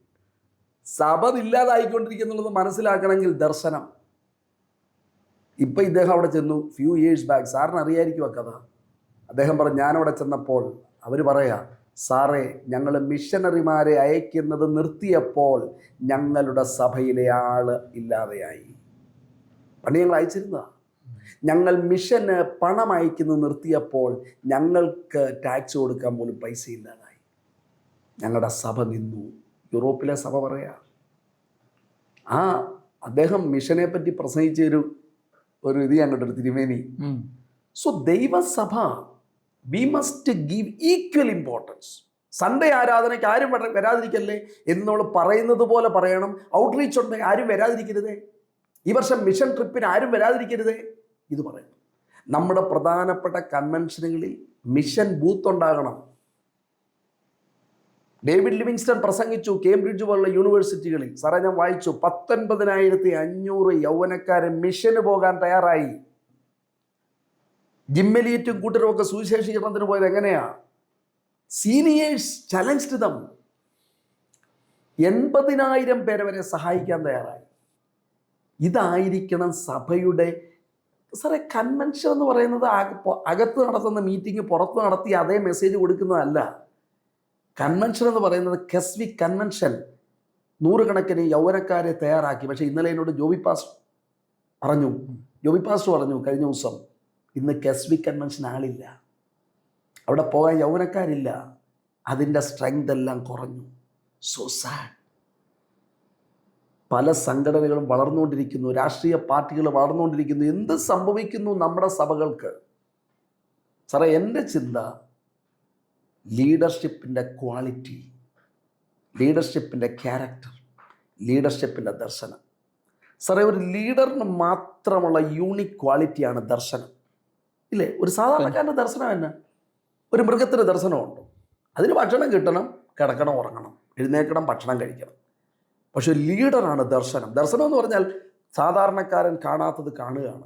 സഭ ഇല്ലാതായിക്കൊണ്ടിരിക്കുന്നുള്ളത് മനസ്സിലാക്കണമെങ്കിൽ ദർശനം. ഇപ്പം ഇദ്ദേഹം അവിടെ ചെന്നു, ഫ്യൂ ഇയേഴ്സ് ബാക്ക്, സാറിന് അറിയായിരിക്കും ആ കഥ. അദ്ദേഹം പറഞ്ഞു, ഞാനവിടെ ചെന്നപ്പോൾ അവർ പറയാ, സാറേ ഞങ്ങൾ മിഷനറിമാരെ അയക്കുന്നത് നിർത്തിയപ്പോൾ ഞങ്ങളുടെ സഭയിലെ ആള് ഇല്ലാതെയായി. പണ്ട് ഞങ്ങൾ അയച്ചിരുന്നതാ. ഞങ്ങൾ മിഷന് പണം അയക്കുന്നത് നിർത്തിയപ്പോൾ ഞങ്ങൾക്ക് ടാക്സ് കൊടുക്കാൻ പോലും പൈസ ഇല്ലാതായി. ഞങ്ങളുടെ സഭ നിന്നു. യൂറോപ്പിലെ സഭ പറയാ. അദ്ദേഹം മിഷനെ പറ്റി പ്രസംഗിച്ച ഒരു ഇത് ഞാൻ കണ്ടൊരു തിരുമേനി. സോ ദൈവസഭ, we must give equal importance. Sunday ആരാധനയ്ക്ക് ആരും വരാതിരിക്കല്ലേ എന്ന് നമ്മൾ പറയുന്നത് പോലെ പറയണം. ഔട്ട്റീച്ച് ഉണ്ടെങ്കിൽ ആരും വരാതിരിക്കരുതേ. ഈ വർഷം മിഷൻ ട്രിപ്പിന് ആരും വരാതിരിക്കരുതേ ഇത് പറയണം. നമ്മുടെ പ്രധാനപ്പെട്ട കൺവെൻഷനുകളിൽ മിഷൻ ബൂത്ത് ഉണ്ടാകണം. ഡേവിഡ് ലിവിങ്സ്റ്റൺ പ്രസംഗിച്ചു കേംബ്രിഡ്ജ് പോലുള്ള യൂണിവേഴ്സിറ്റികളിൽ. സാറേ ഞാൻ വായിച്ചു, 19,500 യൗവനക്കാരെ മിഷന് പോകാൻ തയ്യാറായി. ജിമ്മെലിയറ്റും കൂട്ടരും ഒക്കെ സുവിശേഷീകരണത്തിന് പോയത് എങ്ങനെയാ? Seniors challenged dum. 80,000 പേരെ വരെ സഹായിക്കാൻ തയ്യാറായി. ഇതായിരിക്കണം സഭയുടെ. സാറേ കൺവെൻഷൻ എന്ന് പറയുന്നത് അകത്ത് നടത്തുന്ന മീറ്റിംഗ് പുറത്ത് നടത്തി അതേ മെസ്സേജ് കൊടുക്കുന്നതല്ല. കൺവെൻഷൻ എന്ന് പറയുന്നത് കെസ്വിക് കൺവെൻഷൻ 100 കണക്കിന് യൗവനക്കാരെ തയ്യാറാക്കി. പക്ഷേ ഇന്നലെ എന്നോട് ജോബി പാസ്റ്റർ പറഞ്ഞു കഴിഞ്ഞ ദിവസം, ഇന്ന് കെസ്വിക് കൺവെൻഷൻ ആളില്ല, അവിടെ പോകാൻ യൗവനക്കാരില്ല, അതിൻ്റെ സ്ട്രെങ്ത് എല്ലാം കുറഞ്ഞു. So sad. പല സംഘടനകളും വളർന്നുകൊണ്ടിരിക്കുന്നു, രാഷ്ട്രീയ പാർട്ടികൾ വളർന്നുകൊണ്ടിരിക്കുന്നു. എന്ത് സംഭവിക്കുന്നു നമ്മുടെ സഭകൾക്ക്? സാറേ എൻ്റെ ചിന്ത, ലീഡർഷിപ്പിൻ്റെ ക്വാളിറ്റി, ലീഡർഷിപ്പിൻ്റെ ക്യാരക്ടർ, ലീഡർഷിപ്പിൻ്റെ ദർശനം. സാറേ ഒരു ലീഡറിന് മാത്രമുള്ള യൂണിക് ക്വാളിറ്റിയാണ് ദർശനം, ഇല്ലേ? ഒരു സാധാരണക്കാരൻ്റെ ദർശനം തന്നെ. ഒരു മൃഗത്തിൻ്റെ ദർശനമുണ്ട്. അതിന് ഭക്ഷണം കിട്ടണം, കിടക്കണം, ഉറങ്ങണം, എഴുന്നേൽക്കണം, ഭക്ഷണം കഴിക്കണം. പക്ഷെ ലീഡറാണ് ദർശനം. ദർശനം എന്ന് പറഞ്ഞാൽ സാധാരണക്കാരൻ കാണാത്തത് കാണുകയാണ്,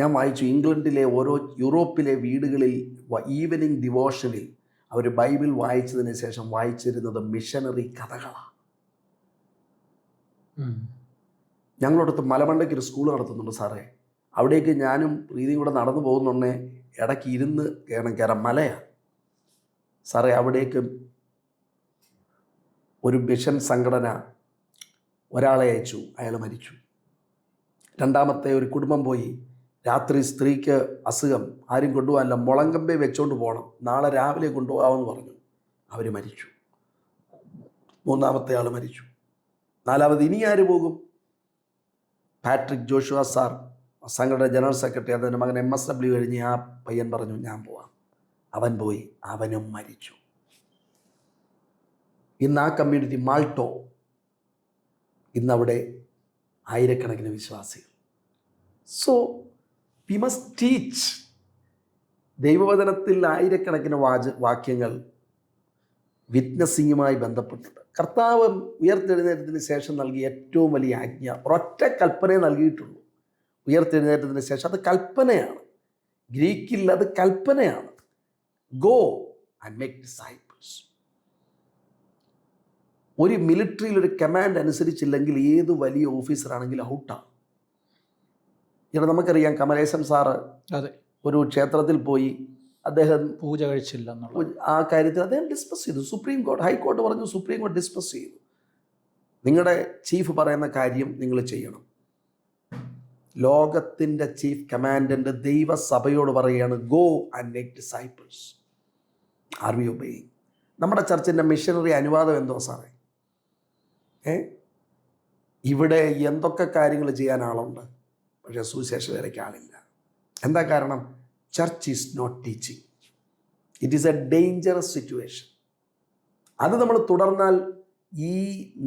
ഞാൻ വായിച്ചു, ഇംഗ്ലണ്ടിലെ ഓരോ യൂറോപ്പിലെ വീടുകളിൽ ഈവനിങ് ഡിവോഷനിൽ അവർ ബൈബിൾ വായിച്ചതിന് ശേഷം വായിച്ചിരുന്നത് മിഷനറി കഥകളാണ്. ഞങ്ങളടുത്ത് മലമണ്ടയ്ക്ക് ഒരു സ്കൂൾ നടത്തുന്നുണ്ട് സാറേ. അവിടേക്ക് ഞാനും പ്രീതിയും കൂടെ നടന്നു പോകുന്നുണ്ടേ ഇടയ്ക്ക് ഇരുന്ന് കയറാൻ മലയാണ് സാറേ. അവിടേക്ക് ഒരു മിഷൻ സംഘടന ഒരാളെ അയച്ചു, അയാൾ മരിച്ചു. രണ്ടാമത്തെ ഒരു കുടുംബം പോയി, രാത്രി സ്ത്രീക്ക് അസുഖം, ആരും കൊണ്ടുപോകാനില്ല, മുളങ്കമ്പേ വെച്ചോണ്ട് പോകണം, നാളെ രാവിലെ കൊണ്ടുപോകാമെന്ന് പറഞ്ഞു, അവർ മരിച്ചു. മൂന്നാമത്തെ ആൾ മരിച്ചു. നാലാമത് ഇനി ആര് പോകും? പാട്രിക് ജോഷുവ സാർ, സംഘടന ജനറൽ സെക്രട്ടറി, അതിൻ്റെ മകൻ MSW കഴിഞ്ഞ് ആ പയ്യൻ പറഞ്ഞു ഞാൻ പോവാം. അവൻ പോയി, അവനും മരിച്ചു. ഇന്ന് ആ കമ്മ്യൂണിറ്റി മാൾട്ടോ, ഇന്നവിടെ ആയിരക്കണക്കിന് വിശ്വാസികൾ. So we must teach. ദൈവവചനത്തിൽ ആയിരക്കണക്കിന് വാക്യങ്ങൾ വിറ്റ്നസിങ്ങുമായി ബന്ധപ്പെട്ടിട്ട് കർത്താവ് ഉയർത്തെഴുന്നേറ്റത്തിന് ശേഷം നൽകിയ ഏറ്റവും വലിയ ആജ്ഞ ഒരൊറ്റ കൽപ്പനയെ നൽകിയിട്ടുള്ളൂ. ഉയർത്തെഴുന്നേറ്റത്തിന് ശേഷം അത് കൽപ്പനയാണ്. ഗ്രീക്കിൽ അത് കൽപ്പനയാണ്. Go and make disciples. ഒരു മിലിറ്ററിയിൽ ഒരു കമാൻഡ് അനുസരിച്ചില്ലെങ്കിൽ ഏത് വലിയ ഓഫീസറാണെങ്കിലും ഔട്ടാണ്. ഇവിടെ നമുക്കറിയാം, കമലേശൻ സാറ് ഒരു ക്ഷേത്രത്തിൽ പോയി, അദ്ദേഹം പൂജ കഴിച്ചില്ല ആ കാര്യത്തിൽ അദ്ദേഹം ഡിസ്കസ് ചെയ്തു. സുപ്രീം കോടതി, ഹൈക്കോടതി പറഞ്ഞു, സുപ്രീം കോടതി ഡിസ്കസ് ചെയ്തു, നിങ്ങളുടെ ചീഫ് പറയുന്ന കാര്യം നിങ്ങൾ ചെയ്യണം. ലോകത്തിൻ്റെ ചീഫ് കമാൻഡന്റ് ദൈവസഭയോട് പറയുകയാണ്, go and make disciples. Are we obeying? നമ്മുടെ ചർച്ചിൻ്റെ മിഷനറി അനുവാദം എന്തോ സാറേ? ഇവിടെ എന്തൊക്കെ കാര്യങ്ങൾ ചെയ്യാൻ ആളുണ്ട്, പക്ഷേ സുവിശേഷ വേലയ്ക്ക് ആളില്ല. എന്താ കാരണം? Church is not teaching. It is a dangerous situation. അത് നമ്മൾ തുടർന്നാൽ ഈ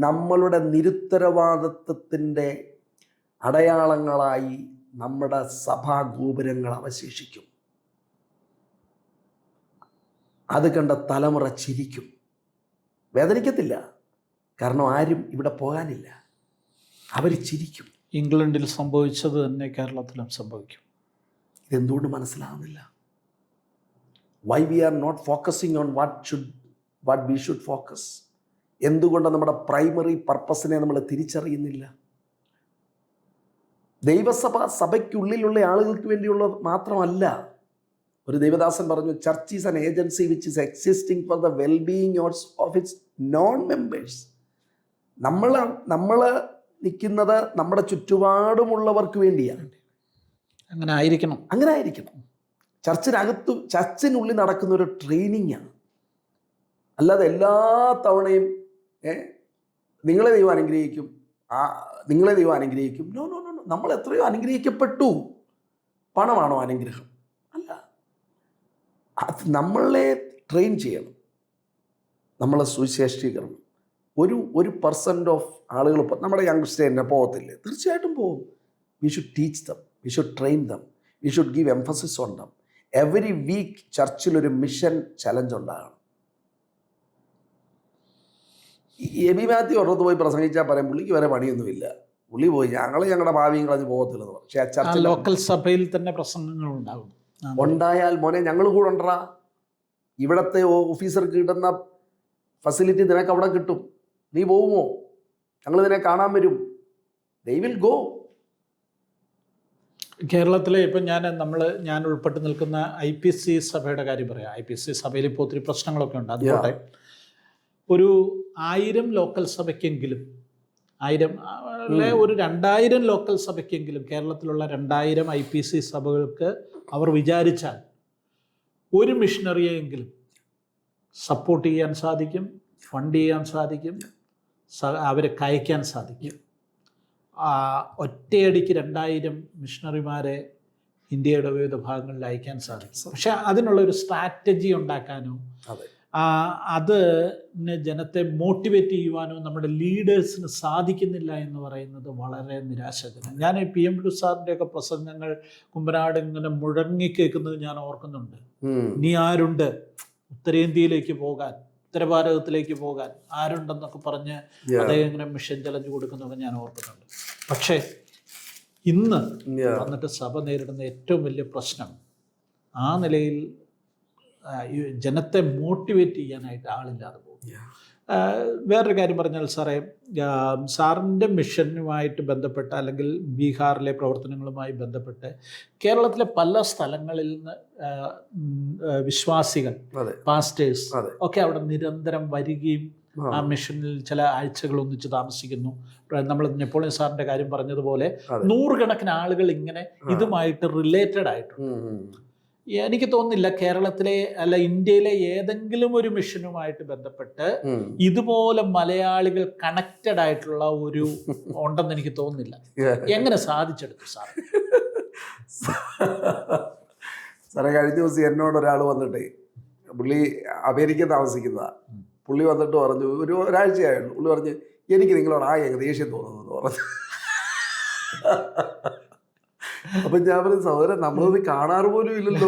നമ്മളുടെ നിരുത്തരവാദിത്വത്തിൻ്റെ അടയാളങ്ങളായി നമ്മുടെ സഭാഗോപുരങ്ങൾ അവശേഷിക്കും. അത് കണ്ട തലമുറ ചിരിക്കും, വേദനിക്കത്തില്ല. കാരണം ആരും ഇവിടെ പോകാനില്ല, അവർ ചിരിക്കും. ഇംഗ്ലണ്ടിൽ സംഭവിച്ചത് തന്നെ കേരളത്തിലും സംഭവിക്കും. ഇതെന്തുകൊണ്ട് മനസ്സിലാവുന്നില്ല? Why we are not focusing on what we should focus? എന്തുകൊണ്ട് നമ്മുടെ പ്രൈമറി പർപ്പസിനെ നമ്മൾ തിരിച്ചറിയുന്നില്ല? സഭയ്ക്കുള്ളിലുള്ള ആളുകൾക്ക് വേണ്ടിയുള്ള മാത്രമല്ല. ഒരു ദേവദാസൻ പറഞ്ഞു, church is an agency which is existing for the wellbeing of its non members. നമ്മൾ നിൽക്കുന്നത് നമ്മുടെ ചുറ്റുപാടുമുള്ളവർക്ക് വേണ്ടിയാണ്. അങ്ങനെ ആയിരിക്കണം. ചർച്ചിനുള്ളിൽ നടക്കുന്ന ഒരു ട്രെയിനിങ്ങാണ്. അല്ലാതെ എല്ലാ തവണയും നിങ്ങളെ ദൈവം അനുഗ്രഹിക്കും, നോ നോ നോ നോ. നമ്മൾ എത്രയോ അനുഗ്രഹിക്കപ്പെട്ടു. പണമാണോ അനുഗ്രഹം? അല്ല. അത് നമ്മളെ ട്രെയിൻ ചെയ്യണം, നമ്മളെ സുവിശേഷീകരണം. ഒരു % ഓഫ് ആളുകൾ നമ്മുടെ യങ്സ്റ്റേഴ്സിനെ പോകത്തില്ലേ? തീർച്ചയായിട്ടും പോകും. We should teach them, we should train them, we should give emphasis on them. Every week ചർച്ചിലൊരു മിഷൻ ചലഞ്ച് ഉണ്ടാകണം. എബി മാത്യു ഒരിടത്ത് പോയി പ്രസംഗിച്ചാൽ പറയും, പുള്ളിക്ക് വരെ പണിയൊന്നുമില്ല, പുള്ളി പോയി ഞങ്ങളുടെ ഭാവിയും കളഞ്ഞ് പോകത്തില്ലെന്ന് പറഞ്ഞു. പക്ഷേ ചർച്ച ലോക്കൽ സഭയിൽ തന്നെ പ്രസംഗങ്ങൾ ഉണ്ടാകും. ഉണ്ടായാൽ മോനെ ഞങ്ങൾ കൂടെ ഉണ്ടാ, ഇവിടത്തെ ഓഫീസർക്ക് കിട്ടുന്ന ഫെസിലിറ്റി നിനക്ക് അവിടെ കിട്ടും, നീ പോകുമോ? ഞങ്ങൾ ഇതിനെ കാണാൻ വരും. They will go. കേരളത്തിലെ ഇപ്പം ഞാൻ ഉൾപ്പെട്ട് നിൽക്കുന്ന IPC സഭയുടെ കാര്യം പറയാം. IPC സഭയിൽ ഇപ്പോൾ ഒത്തിരി പ്രശ്നങ്ങളൊക്കെ ഉണ്ട്. അതുകൊണ്ട് ഒരു 1000 ലോക്കൽ സഭയ്ക്കെങ്കിലും, 1000 ഒരു 2000 ലോക്കൽ സഭയ്ക്കെങ്കിലും, കേരളത്തിലുള്ള 2000 IPC സഭകൾക്ക് അവർ വിചാരിച്ചാൽ ഒരു മിഷണറിയെങ്കിലും സപ്പോർട്ട് ചെയ്യാൻ സാധിക്കും, ഫണ്ട് ചെയ്യാൻ സാധിക്കും, അവരെ കയറ്റാൻ സാധിക്കും. ഒറ്റയടിക്ക് 2000 മിഷണറിമാരെ ഇന്ത്യയുടെ വിവിധ ഭാഗങ്ങളിൽ അയക്കാൻ സാധിക്കും. പക്ഷെ അതിനുള്ളൊരു സ്ട്രാറ്റജി ഉണ്ടാക്കാനോ അതിന് ജനത്തെ മോട്ടിവേറ്റ് ചെയ്യുവാനോ നമ്മുടെ ലീഡേഴ്സിന് സാധിക്കുന്നില്ല എന്ന് പറയുന്നത് വളരെ നിരാശാജനകം. ഞാൻ PM സാറിൻ്റെയൊക്കെ പ്രസംഗങ്ങൾ കുമ്പനാട് ഇങ്ങനെ മുഴങ്ങിക്കേൾക്കുന്നത് ഞാൻ ഓർക്കുന്നുണ്ട്. നീ ആരുണ്ട് ഉത്തരേന്ത്യയിലേക്ക് പോകാൻ, ഉത്തരഭാരതത്തിലേക്ക് പോകാൻ ആരുണ്ടെന്നൊക്കെ പറഞ്ഞ് അദ്ദേഹം ഇങ്ങനെ മിഷൻ ചലഞ്ച് കൊടുക്കുന്നതൊക്കെ ഞാൻ ഓർക്കുന്നുണ്ട്. പക്ഷേ ഇന്ന് Yeah. വന്നിട്ട് സഭ നേരിടുന്ന ഏറ്റവും വലിയ പ്രശ്നം ആ നിലയിൽ ഈ ജനത്തെ മോട്ടിവേറ്റ് ചെയ്യാനായിട്ട് ആളില്ലാതെ പോകും. Yeah. വേറൊരു കാര്യം പറഞ്ഞാൽ സാറേ, സാറിൻ്റെ മിഷനുമായിട്ട് ബന്ധപ്പെട്ട അല്ലെങ്കിൽ ബീഹാറിലെ പ്രവർത്തനങ്ങളുമായി ബന്ധപ്പെട്ട് കേരളത്തിലെ പല സ്ഥലങ്ങളിൽ നിന്ന് വിശ്വാസികൾ, അതെ. പാസ്റ്റേഴ്സ് അതെ. ഒക്കെ അവിടെ നിരന്തരം വരികയും ആ മിഷനിൽ ചില ആഴ്ചകൾ ഒന്നിച്ച് താമസിക്കുന്നു. നമ്മൾ നെപ്പോളിയൻ സാറിൻ്റെ കാര്യം പറഞ്ഞതുപോലെ അതെ. നൂറുകണക്കിന് ആളുകൾ ഇങ്ങനെ ഇതുമായിട്ട് റിലേറ്റഡ് ആയിട്ടുണ്ട്. എനിക്ക് തോന്നുന്നില്ല കേരളത്തിലെ അല്ല ഇന്ത്യയിലെ ഏതെങ്കിലും ഒരു മിഷനുമായിട്ട് ബന്ധപ്പെട്ട് ഇതുപോലെ മലയാളികൾ കണക്റ്റഡ് ആയിട്ടുള്ള ഒരു ഉണ്ടെന്ന് എനിക്ക് തോന്നുന്നില്ല. എങ്ങനെ സാധിച്ചെടുത്തു സാർ? സാറേ, കഴിഞ്ഞ ദിവസം എന്നോട് ഒരാൾ വന്നിട്ടേ, പുള്ളി അമേരിക്ക താമസിക്കുന്നതാ. പുള്ളി വന്നിട്ട് പറഞ്ഞു, ഒരാഴ്ചയായുള്ളൂ, പുള്ളി പറഞ്ഞു എനിക്ക് നിങ്ങളോട് ദേഷ്യം തോന്നുന്നു പറഞ്ഞു. അപ്പൊ ഞാൻ പറഞ്ഞു, സഹോദരൻ നമ്മളൊന്നും കാണാറ് പോലും ഇല്ലല്ലോ,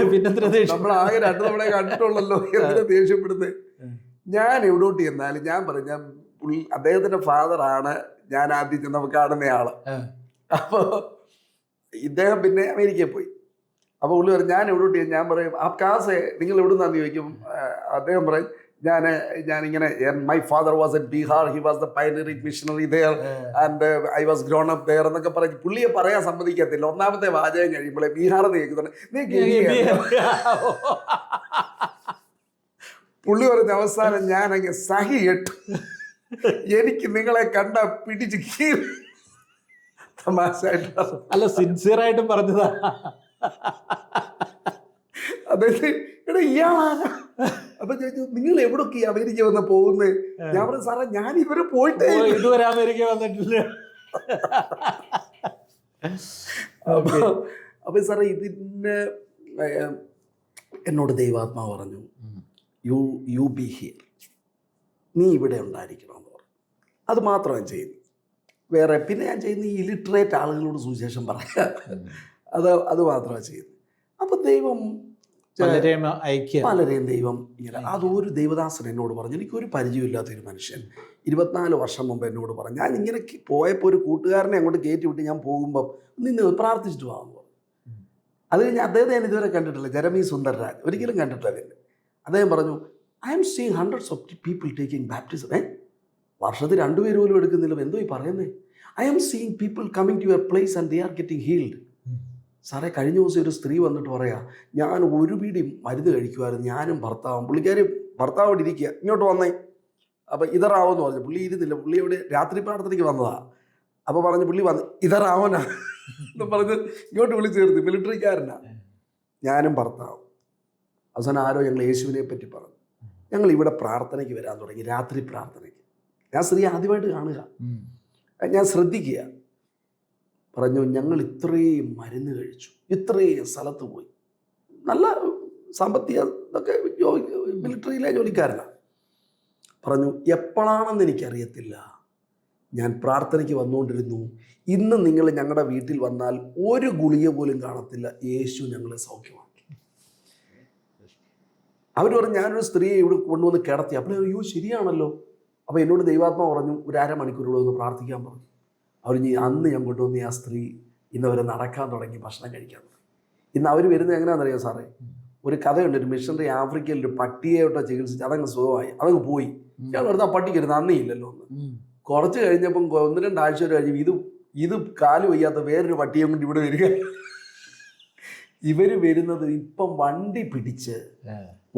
നമ്മൾ ആകെ 2 തവണ കണ്ടിട്ടുള്ളല്ലോ, എന്തിനാ ദേഷ്യപ്പെടുന്നത്? ഞാൻ എവിടോട്ട് ചെന്നാലും ഞാൻ പറഞ്ഞു, ഞാൻ അദ്ദേഹത്തിന്റെ ഫാദറാണ് ഞാൻ ആദ്യം ചെന്നപ്പോൾ കാണുന്നയാള്. അപ്പൊ ഇദ്ദേഹം പിന്നെ അമേരിക്കയിൽ പോയി. അപ്പൊ പുള്ളി പറഞ്ഞു, ഞാൻ എവിടോട്ട് ഞാൻ പറയും ആ കാസെ നിങ്ങൾ എവിടുന്നാന്ന് ചോദിക്കും. അദ്ദേഹം പറയും, ഞാനിങ്ങനെ my father was in Bihar, he was the pioneering missionary there and I was grown up there എന്നൊക്കെ പറഞ്ഞ് പുള്ളിയെ പറയാൻ സമ്മതിക്കത്തില്ല. ഒന്നാമത്തെ വാചകം കഴിയുമ്പോഴേ ബീഹാറെന്ന് കേൾക്കുന്നുണ്ട്. പുള്ളി പറഞ്ഞ അവസാനം ഞാനങ്ങ് സഹിയിട്ടു, എനിക്ക് നിങ്ങളെ കണ്ട പിടിച്ച് കീറി. തമാശയായിട്ട് അല്ല, സിൻസിയർ ആയിട്ടും പറഞ്ഞതാ. അതായത് എടാ ഇയാളാണ്. അപ്പൊ ചോദിച്ചു, നിങ്ങൾ എവിടൊക്കെ അമേരിക്ക വന്ന് പോകുന്നത്? ഞാൻ പറഞ്ഞു, സാറേ ഞാൻ ഇവരെ പോയിട്ട് ഇതുവരെ അമേരിക്ക വന്നിട്ടില്ല. അപ്പൊ സാറേ ഇതിന് എന്നോട് ദൈവാത്മാവ് പറഞ്ഞു, യു ബി ഹിയർ, നീ ഇവിടെ ഉണ്ടായിരിക്കണമെന്ന് പറഞ്ഞു. അത് മാത്രം ഞാൻ ചെയ്യുന്നു. വേറെ പിന്നെ ഞാൻ ചെയ്യുന്ന ഈ ഇലിറ്ററേറ്റ് ആളുകളോട് സുവിശേഷം പറയാം, അത് മാത്രമാണ് ചെയ്യുന്നത്. അപ്പൊ ദൈവം പലരെയും ദൈവം ഇങ്ങനെ, അതൊരു ദൈവദാസൻ എന്നോട് പറഞ്ഞു, എനിക്കൊരു പരിചയമില്ലാത്തൊരു മനുഷ്യൻ 24 വർഷം മുമ്പ് എന്നോട് പറഞ്ഞു, ഞാൻ ഇങ്ങനെ പോയപ്പോൾ ഒരു കൂട്ടുകാരനെ അങ്ങോട്ട് കയറ്റി വിട്ട് ഞാൻ പോകുമ്പം നിന്ന് പ്രാർത്ഥിച്ചിട്ട് പോകാമെന്ന് പറഞ്ഞു. അത് കഴിഞ്ഞ് അദ്ദേഹത്തെ ഞാൻ ഇതുവരെ കണ്ടിട്ടില്ല, ജെറമി സുന്ദർരാജ്, ഒരിക്കലും കണ്ടിട്ടില്ല. അദ്ദേഹം പറഞ്ഞു, I'm seeing hundreds of people taking baptism. വർഷത്തിൽ 2 പേര് പോലും എടുക്കുന്നില്ല, എന്തോ ഈ പറയുന്നത്? I'm seeing people coming to your place and they are getting healed. സാറേ, കഴിഞ്ഞ ദിവസം ഒരു സ്ത്രീ വന്നിട്ട് പറയാം, ഞാൻ ഒരു പിടി മരുന്ന് കഴിക്കുമായിരുന്നു, ഞാനും ഭർത്താവും. പുള്ളിക്കാർ ഭർത്താവ് അവിടെ ഇരിക്കുക, ഇങ്ങോട്ട് വന്നേ. അപ്പം ഇതറാവെന്ന് പറഞ്ഞു. പുള്ളി ഇരുന്നില്ല, പുള്ളി അവിടെ രാത്രി പ്രാർത്ഥനയ്ക്ക് വന്നതാ. അപ്പോൾ പറഞ്ഞു, പുള്ളി വന്ന് ഇതറാവനാ എന്ന് പറഞ്ഞ് ഇങ്ങോട്ട് വിളിച്ചു ചേർത്ത്. മിലിറ്ററിക്കാരനാ, ഞാനും ഭർത്താവും. അവസാനം ആരോ ഞങ്ങൾ യേശുവിനെ പറ്റി പറഞ്ഞു. ഞങ്ങൾ ഇവിടെ പ്രാർത്ഥനയ്ക്ക് വരാൻ തുടങ്ങി, രാത്രി പ്രാർത്ഥനയ്ക്ക്. ഞാൻ സ്ത്രീ ആദ്യമായിട്ട് കാണുക, ഞാൻ ശ്രദ്ധിക്കുക. പറഞ്ഞു, ഞങ്ങൾ ഇത്രയും മരുന്ന് കഴിച്ചു, ഇത്രയും സ്ഥലത്ത് പോയി, നല്ല സാമ്പത്തിക ഇതൊക്കെ മിലിറ്ററിയിലെ ജോലിക്കാരനാണ്. പറഞ്ഞു, എപ്പോഴാണെന്ന് എനിക്കറിയത്തില്ല, ഞാൻ പ്രാർത്ഥനയ്ക്ക് വന്നുകൊണ്ടിരുന്നു, ഇന്ന് നിങ്ങൾ ഞങ്ങളുടെ വീട്ടിൽ വന്നാൽ ഒരു ഗുളിക പോലും കാണത്തില്ല, യേശു ഞങ്ങളെ സൗഖ്യമാക്കി. അവർ പറഞ്ഞു, ഞാനൊരു സ്ത്രീയെ ഇവിടെ കൊണ്ടുവന്ന് കിടത്തി. അപ്പോൾ അയ്യോ ശരിയാണല്ലോ. അപ്പോൾ എന്നോട് ദൈവാത്മാവ് പറഞ്ഞു, ഒരു 1/2 മണിക്കൂറുകൂടെ ഒന്ന് പ്രാർത്ഥിക്കാൻ പറഞ്ഞു. അന്ന് ഞാൻ കൊണ്ടുവന്ന് ആ സ്ത്രീ ഇന്നവരെ നടക്കാൻ തുടങ്ങി, ഭക്ഷണം കഴിക്കാൻ തുടങ്ങി. ഇന്ന് അവർ വരുന്നത് എങ്ങനെയാണെന്നറിയാം സാറേ? ഒരു കഥയുണ്ട്, ഒരു മിഷണറി ആഫ്രിക്കയിൽ ഒരു പട്ടിയെയോട്ടോ ചികിത്സിച്ച് അതങ്ങ് സുഖമായി, അതങ്ങ് പോയി. ഞാൻ എടുത്ത് ആ പട്ടിക്ക് നന്ദി ഇല്ലല്ലോ ഒന്ന്. കുറച്ച് കഴിഞ്ഞപ്പം 1-2 ആഴ്ച കഴിഞ്ഞ് ഇത് കാല് വയ്യാത്ത വേറൊരു പട്ടിയെ കൊണ്ട് ഇവിടെ വരിക. ഇവർ വരുന്നത് ഇപ്പം വണ്ടി പിടിച്ച്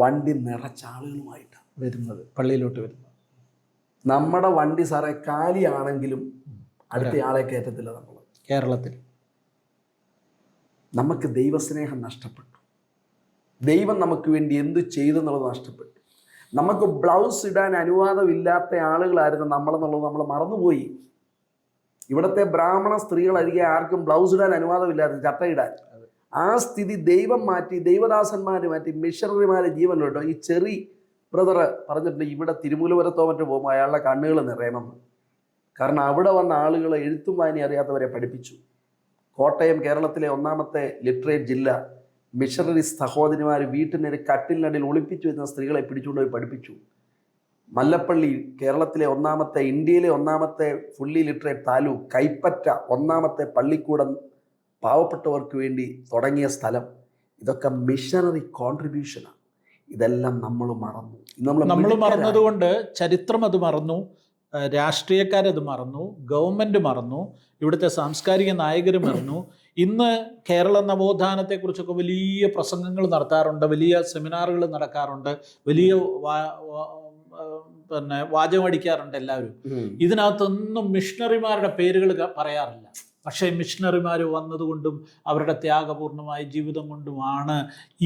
വണ്ടി നിറച്ച ആളുകളുമായിട്ടാണ് വരുന്നത്, പള്ളിയിലോട്ട് വരുന്നത്. നമ്മുടെ വണ്ടി സാറേ കാലിയാണെങ്കിലും അടുത്ത ആളെ കയറ്റത്തില്ല. നമ്മൾ കേരളത്തിൽ നമുക്ക് ദൈവസ്നേഹം നഷ്ടപ്പെട്ടു. ദൈവം നമുക്ക് വേണ്ടി എന്ത് ചെയ്തെന്നുള്ളത് നഷ്ടപ്പെട്ടു. നമുക്ക് ബ്ലൗസ് ഇടാൻ അനുവാദമില്ലാത്ത ആളുകളായിരുന്നു നമ്മളെന്നുള്ളത് നമ്മൾ മറന്നുപോയി. ഇവിടുത്തെ ബ്രാഹ്മണ സ്ത്രീകളരികെ ആർക്കും ബ്ലൗസ് ഇടാൻ അനുവാദമില്ലായിരുന്നു, ചട്ടയിടാൻ. ആ സ്ഥിതി ദൈവം മാറ്റി, ദൈവദാസന്മാർ മാറ്റി, മിഷണറിമാരെ ജീവൻ കേട്ടോ. ഈ ചെറി ബ്രദർ പറഞ്ഞിട്ടുണ്ട്, ഇവിടെ തിരുമൂലപുരത്തോ മറ്റോ പോകുമ്പോൾ അയാളുടെ കണ്ണുകൾ നിറയണമെന്ന്. കാരണം അവിടെ വന്ന ആളുകളെ എഴുത്തും വായന അറിയാത്തവരെ പഠിപ്പിച്ചു. കോട്ടയം കേരളത്തിലെ 1ാമത്തെ ലിറ്ററേറ്റ് ജില്ല. മിഷണറി സഹോദരിമാർ വീട്ടിനൊരു കട്ടിലിനടിയിൽ ഒളിപ്പിച്ചു വരുന്ന സ്ത്രീകളെ പിടിച്ചുകൊണ്ട് പോയി പഠിപ്പിച്ചു. മല്ലപ്പള്ളി കേരളത്തിലെ 1ാമത്തെ, ഇന്ത്യയിലെ 1ാമത്തെ ഫുള്ളി ലിറ്ററേറ്റ് താലൂക്ക്. കൈപ്പറ്റ 1ാമത്തെ പള്ളിക്കൂടം പാവപ്പെട്ടവർക്ക് വേണ്ടി തുടങ്ങിയ സ്ഥലം, ഇതൊക്കെ മിഷനറി കോൺട്രിബ്യൂഷനാണ്. ഇതെല്ലാം നമ്മൾ മറന്നു. നമ്മൾ മറന്നതുകൊണ്ട് ചരിത്രം അത് മറന്നു, രാഷ്ട്രീയക്കാരത് മറന്നു, ഗവൺമെൻറ് മറന്നു, ഇവിടുത്തെ സാംസ്കാരിക നായകർ മറന്നു. ഇന്ന് കേരള നവോത്ഥാനത്തെക്കുറിച്ചൊക്കെ വലിയ പ്രസംഗങ്ങൾ നടത്താറുണ്ട്, വലിയ സെമിനാറുകൾ നടക്കാറുണ്ട്, വലിയ വാചമടിക്കാറുണ്ട് എല്ലാവരും. ഇതിനകത്തൊന്നും മിഷണറിമാരുടെ പേരുകൾ പറയാറില്ല. പക്ഷേ മിഷണറിമാർ വന്നതുകൊണ്ടും അവരുടെ ത്യാഗപൂർണമായ ജീവിതം കൊണ്ടുമാണ്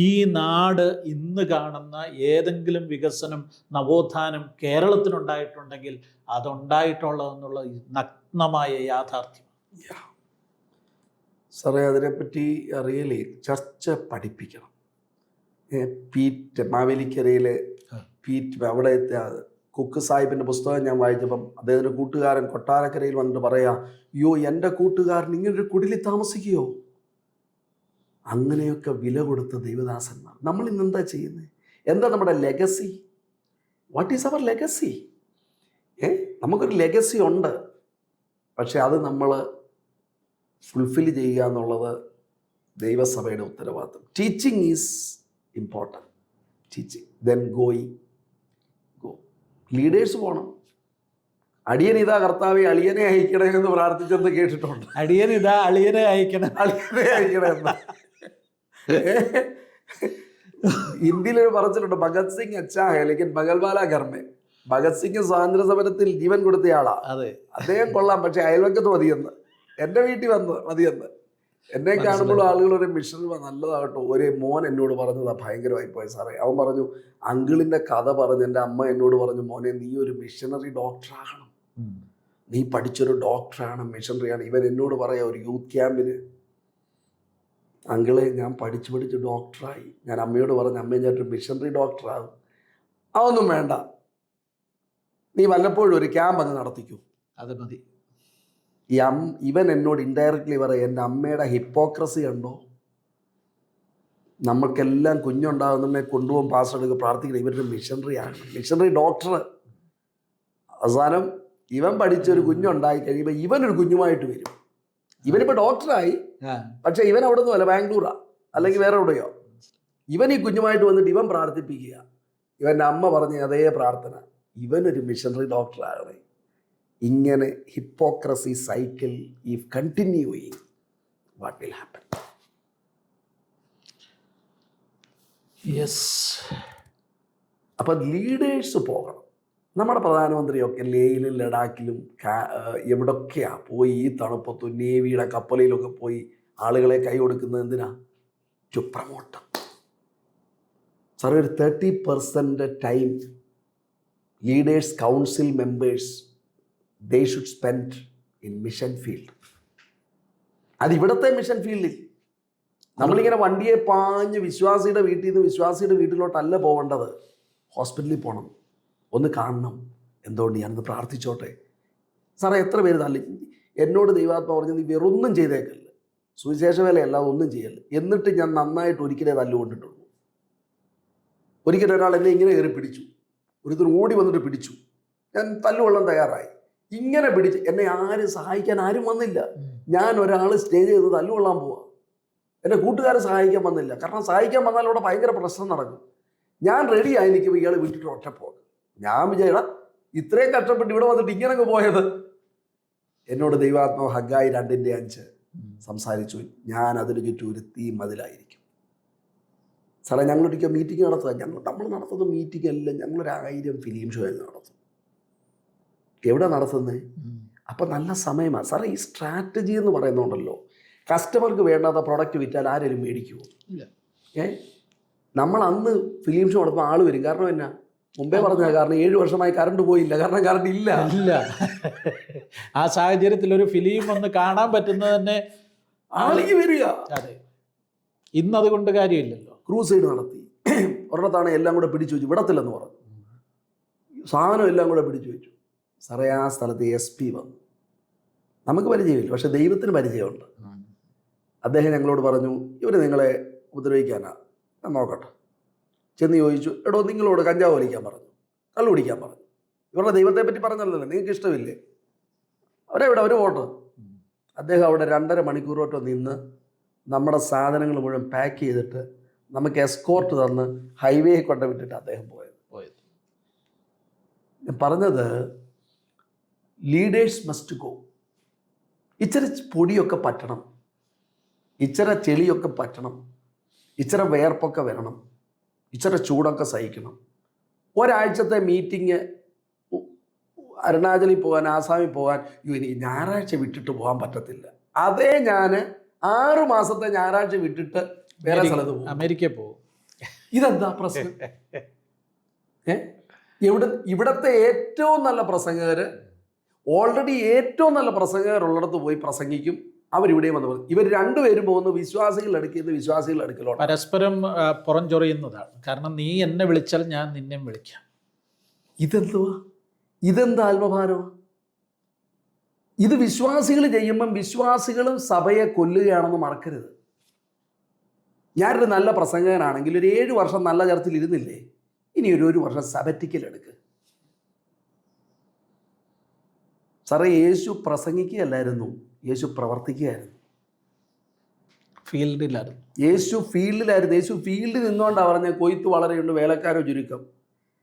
ഈ നാട് ഇന്ന് കാണുന്ന ഏതെങ്കിലും വികസനം, നവോത്ഥാനം കേരളത്തിനുണ്ടായിട്ടുണ്ടെങ്കിൽ അതുണ്ടായിട്ടുള്ളതെന്നുള്ള നഗ്നമായ യാഥാർത്ഥ്യം. സാറേ, അതിനെപ്പറ്റി റിയലി ചർച്ച പഠിപ്പിക്കണം. മാവേലിക്കരയിലെ അവിടെ കുക്ക് സാഹിബിൻ്റെ പുസ്തകം ഞാൻ വായിച്ചപ്പം അദ്ദേഹത്തിൻ്റെ കൂട്ടുകാരൻ കൊട്ടാരക്കരയിൽ വന്നിട്ട് പറയാ, അയ്യോ എൻ്റെ കൂട്ടുകാരൻ ഇങ്ങനൊരു കുടിലിൽ താമസിക്കുകയോ? അങ്ങനെയൊക്കെ വില കൊടുത്ത ദൈവദാസന്മാർ. നമ്മൾ ഇന്ന് എന്താ ചെയ്യുന്നത്? എന്താ നമ്മുടെ legacy? What is our legacy? നമുക്കൊരു ലെഗസി ഉണ്ട്, പക്ഷെ അത് നമ്മൾ ഫുൾഫിൽ ചെയ്യുക എന്നുള്ളത് ദൈവസഭയുടെ ഉത്തരവാദിത്വം. Teaching is important. Teaching, then go. Leaders പോകണം. അടിയൻ ഇതാ കർത്താവെ അളിയനെ അയക്കണേ എന്ന് പ്രാർത്ഥിച്ചെന്ന് കേട്ടിട്ടുണ്ട്. അടിയൻ ഇതാ അളിയനെ അയക്കണം, അളിയനെ അയക്കണമെന്ന്. ഹിന്ദിയിലൊരു പറഞ്ഞിട്ടുണ്ട്, ഭഗത് സിംഗ് അച്ഛാ ഹേ ലേക്കിൻ ബഗൽവാല ഘർമേ. ഭഗത് സിംഗ് സ്വാതന്ത്ര്യ സമരത്തിൽ ജീവൻ കൊടുത്തയാളാ. അതെ, അദ്ദേഹം കൊള്ളാം, പക്ഷെ അയൽവക്കത്ത് മതിയെന്ന്, എൻ്റെ വീട്ടിൽ വന്ന് മതിയെന്ന്. എന്നെ കാണുമ്പോൾ ആളുകൾ ഒരു മിഷണറി നല്ലതാകട്ടോ. ഒരു മോൻ എന്നോട് പറഞ്ഞതാ, ഭയങ്കരമായി പോയി സാറേ. അവൻ പറഞ്ഞു, അങ്കിളിൻ്റെ കഥ പറഞ്ഞ് എൻ്റെ അമ്മ എന്നോട് പറഞ്ഞു, മോനെ നീ ഒരു മിഷണറി ഡോക്ടറാകണം, നീ പഠിച്ചൊരു ഡോക്ടറാണ്, മിഷണറിയാണ്. ഇവൻ എന്നോട് പറയാം, ഒരു യൂത്ത് ക്യാമ്പിന്, അങ്കിളെ ഞാൻ പഠിച്ച് ഡോക്ടറായി. ഞാൻ അമ്മയോട് പറഞ്ഞു, അമ്മയെ ഞാനൊരു മിഷണറി ഡോക്ടറാകും. അതൊന്നും വേണ്ട, നീ വല്ലപ്പോഴും ഒരു ക്യാമ്പ് അങ്ങ് നടത്തിക്കൂ, അത് മതി. ഇവൻ എന്നോട് ഇൻഡയറക്റ്റ്ലി പറയാം, എൻ്റെ അമ്മയുടെ ഹിപ്പോക്രസി കണ്ടോ? നമ്മൾക്കെല്ലാം കുഞ്ഞുണ്ടാകുന്നതിനെ കൊണ്ടുപോകും, പാസ് എടുക്കുക, പ്രാർത്ഥിക്കണം. ഇവരുടെ മിഷണറി ആണ്, മിഷണറി ഡോക്ടർ. അവസാനം ഇവൻ പഠിച്ചൊരു കുഞ്ഞുണ്ടായി കഴിയുമ്പോൾ ഇവനൊരു കുഞ്ഞുമായിട്ട് വരും. ഇവനിപ്പോൾ ഡോക്ടറായി, പക്ഷെ ഇവൻ അവിടെ നിന്നല്ല, ബാംഗ്ലൂരാ അല്ലെങ്കിൽ വേറെ എവിടെയോ. ഇവൻ ഈ കുഞ്ഞുമായിട്ട് വന്നിട്ട് ഇവൻ പ്രാർത്ഥിപ്പിക്കുക. ഇവൻ്റെ അമ്മ പറഞ്ഞ അതേ പ്രാർത്ഥന, ഇവനൊരു മിഷണറി ഡോക്ടറാകണേ. ഇങ്ങനെ hypocrisy cycle if continuing, what will happen? Yes. അപ്പം ലീഡേഴ്സ് പോകണം. നമ്മുടെ പ്രധാനമന്ത്രിയൊക്കെ ലേയിലും ലഡാക്കിലും എവിടൊക്കെയാണ് പോയി ഈ തണുപ്പത്തും നേവിയുടെ കപ്പലിലൊക്കെ പോയി ആളുകളെ കൈ കൊടുക്കുന്നത് എന്തിനാ? To promote. സാറേ, ഒരു 30% time leaders council members they should spend in mission field. അത് ഇവിടുത്തെ മിഷൻ ഫീൽഡിൽ നമ്മളിങ്ങനെ വണ്ടിയെ പാഞ്ഞ് വിശ്വാസിയുടെ വീട്ടിൽ നിന്ന് വിശ്വാസിയുടെ വീട്ടിലോട്ടല്ല പോകേണ്ടത്. ഹോസ്പിറ്റലിൽ പോകണം, ഒന്ന് കാണണം, എന്തുകൊണ്ട് ഞാനൊന്ന് പ്രാർത്ഥിച്ചോട്ടെ. സാറേ, എത്ര പേര് തള്ളി എന്നോട് ദൈവാത്മാ പറഞ്ഞു, നീ വേറൊന്നും ചെയ്തേക്കല്ല, സുവിശേഷ വേലയല്ലാതെ ഒന്നും ചെയ്യല്ല. എന്നിട്ട് ഞാൻ നന്നായിട്ട് ഒരിക്കലേ തല്ലുകൊണ്ടിട്ടുള്ളൂ. ഒരിക്കലും ഒരാൾ എന്നെ ഇങ്ങനെ കയറി പിടിച്ചു, ഒരുത്തർ ഓടി വന്നിട്ട് പിടിച്ചു, ഞാൻ തല്ലുകൊള്ളാൻ തയ്യാറായി. ഇങ്ങനെ പിടിച്ച് എന്നെ ആരും സഹായിക്കാൻ ആരും വന്നില്ല. ഞാൻ ഒരാൾ സ്റ്റേജ് ചെയ്ത് തല്ലുകൊള്ളാൻ പോവാ, എൻ്റെ കൂട്ടുകാരെ സഹായിക്കാൻ വന്നില്ല. കാരണം സഹായിക്കാൻ വന്നാൽ അവിടെ ഭയങ്കര പ്രശ്നം നടക്കും. ഞാൻ റെഡിയായി നിൽക്കുമ്പോൾ ഇയാൾ വിട്ടിട്ട് ഒറ്റപ്പോകും. ഞാൻ വിജയടാ ഇത്രയും കഷ്ടപ്പെട്ട് ഇവിടെ വന്നിട്ട് ഇങ്ങനങ്ങ് പോയത്. എന്നോട് ദൈവാത്മാവ് ഹഗ്ഗായി 2:5 സംസാരിച്ചു, ഞാൻ അതിന് ചുറ്റും ഒരു തീ മതിലായിരിക്കും. സാറേ, ഞങ്ങളൊരിക്കൽ മീറ്റിംഗ് നടത്തുക. നമ്മൾ നടത്തുന്ന മീറ്റിംഗ് എല്ലാം ഞങ്ങളൊരു 1000 ഫിലിം ഷോ നടത്തും. എവിടെ നടത്തുന്നത്? അപ്പം നല്ല സമയമാണ് സാറേ. ഈ സ്ട്രാറ്റജി എന്ന് പറയുന്നുണ്ടല്ലോ, കസ്റ്റമർക്ക് വേണ്ടാത്ത പ്രൊഡക്റ്റ് വിറ്റാൽ ആരെങ്കിലും മേടിക്കുമോ? നമ്മൾ അന്ന് ഫിലിം ഷോ നടത്തുമ്പോൾ ആൾ വരും. കാരണം എന്നാ? മുമ്പേ പറഞ്ഞ കാരണം 7 വർഷമായി കറണ്ട് പോയില്ല. കാരണം കറണ്ട് ഇല്ല. ആ സാഹചര്യത്തിൽ ഒരു ഫിലിം ഒന്ന് കാണാൻ പറ്റുന്നത് തന്നെ ആളിക്ക് വരിക. അതെ, ഇന്നതുകൊണ്ട് കാര്യമില്ലല്ലോ. ക്രൂസൈഡ് നടത്തി, ഒരിടത്താണ് എല്ലാം കൂടെ പിടിച്ചു വെച്ചു, വിടത്തില്ലെന്ന് പറഞ്ഞു. സാധനം എല്ലാം കൂടെ പിടിച്ചു വെച്ചു. സാറേ, ആ സ്ഥലത്ത് SP വന്നു. നമുക്ക് പരിചയമില്ല, പക്ഷെ ദൈവത്തിന് പരിചയമുണ്ട്. അദ്ദേഹം ഞങ്ങളോട് പറഞ്ഞു, ഇവർ നിങ്ങളെ ഉപദ്രവിക്കാനാ, ഞാൻ നോക്കട്ടെ. ചെന്ന് ചോദിച്ചു, എടോ നിങ്ങളോട് കഞ്ചാവ് വലിക്കാൻ പറഞ്ഞു, കള്ളു പിടിക്കാൻ പറഞ്ഞു, ഇവരുടെ ദൈവത്തെ പറ്റി പറഞ്ഞല്ലോ, നിങ്ങൾക്ക് ഇഷ്ടമില്ലേ? അവരെവിടെ? അവർ വോട്ട്. അദ്ദേഹം അവിടെ 2.5 മണിക്കൂറോട്ടോ നിന്ന് നമ്മുടെ സാധനങ്ങൾ മുഴുവൻ പാക്ക് ചെയ്തിട്ട് നമുക്ക് എസ്കോർട്ട് തന്ന് ഹൈവേ കൊണ്ട് വിട്ടിട്ട് അദ്ദേഹം പോയത്. ഞാൻ പറഞ്ഞത് ലീഡേഴ്സ് മസ്റ്റ് ഗോ. ഇച്ചിരി പൊടിയൊക്കെ പറ്റണം, ഇച്ചിരി ചെളിയൊക്കെ പറ്റണം, ഇച്ചിരി വേർപ്പൊക്കെ വരണം, ഇച്ചിരി ചൂടൊക്കെ സഹിക്കണം. ഒരാഴ്ചത്തെ മീറ്റിംഗ് അരുണാചലിൽ പോകാൻ, ആസാമിൽ പോകാൻ എനിക്ക് ഞായറാഴ്ച വിട്ടിട്ട് പോകാൻ പറ്റത്തില്ല. അതേ ഞാൻ 6 മാസത്തെ ഞായറാഴ്ച വിട്ടിട്ട് വേറെ സ്ഥലത്ത് പോകും, അമേരിക്കയിൽ പോകും. ഇതെന്താ പ്രശ്നം? ഇവിടത്തെ ഏറ്റവും നല്ല പ്രസംഗകർ, ഓൾറെഡി ഏറ്റവും നല്ല പ്രസംഗകരുള്ളിടത്ത് പോയി പ്രസംഗിക്കും. അവരിവിടെയും വന്ന് പറയും. ഇവർ രണ്ടുപേരും പോകുന്നു വിശ്വാസികളുടെ അടുക്കിൽ വിശ്വാസികളുടെ അടുക്കലോട്ട്. പരസ്പരം പുറംചൊറിയുന്നതാണ്. കാരണം നീ എന്നെ വിളിച്ചാൽ ഞാൻ നിന്നെ വിളിക്കാം. ഇതെന്തുവാ? ഇതെന്താ ആത്മഭാരമാണ്? ഇത് വിശ്വാസികൾ ചെയ്യുമ്പം വിശ്വാസികളും സഭയെ കൊല്ലുകയാണെന്ന് മറക്കരുത്. ഞാനൊരു നല്ല പ്രസംഗകനാണെങ്കിൽ ഒരു 7 വർഷം നല്ല ചർച്ചിൽ ഇരുന്നില്ലേ, ഇനി ഒരു വർഷം സബറ്റിക്കൽ എടുക്ക്. സാറേ, യേശു പ്രസംഗിക്കുകയല്ലായിരുന്നു, യേശു പ്രവർത്തിക്കുകയായിരുന്നു. ഫീൽഡിലായിരുന്നു. യേശു ഫീൽഡിലായിരുന്നു. യേശു ഫീൽഡിൽ നിന്നുകൊണ്ടാണ് പറഞ്ഞത് കൊയ്ത്ത് വളരെയുണ്ട് വേലക്കാരോ ചുരുക്കം.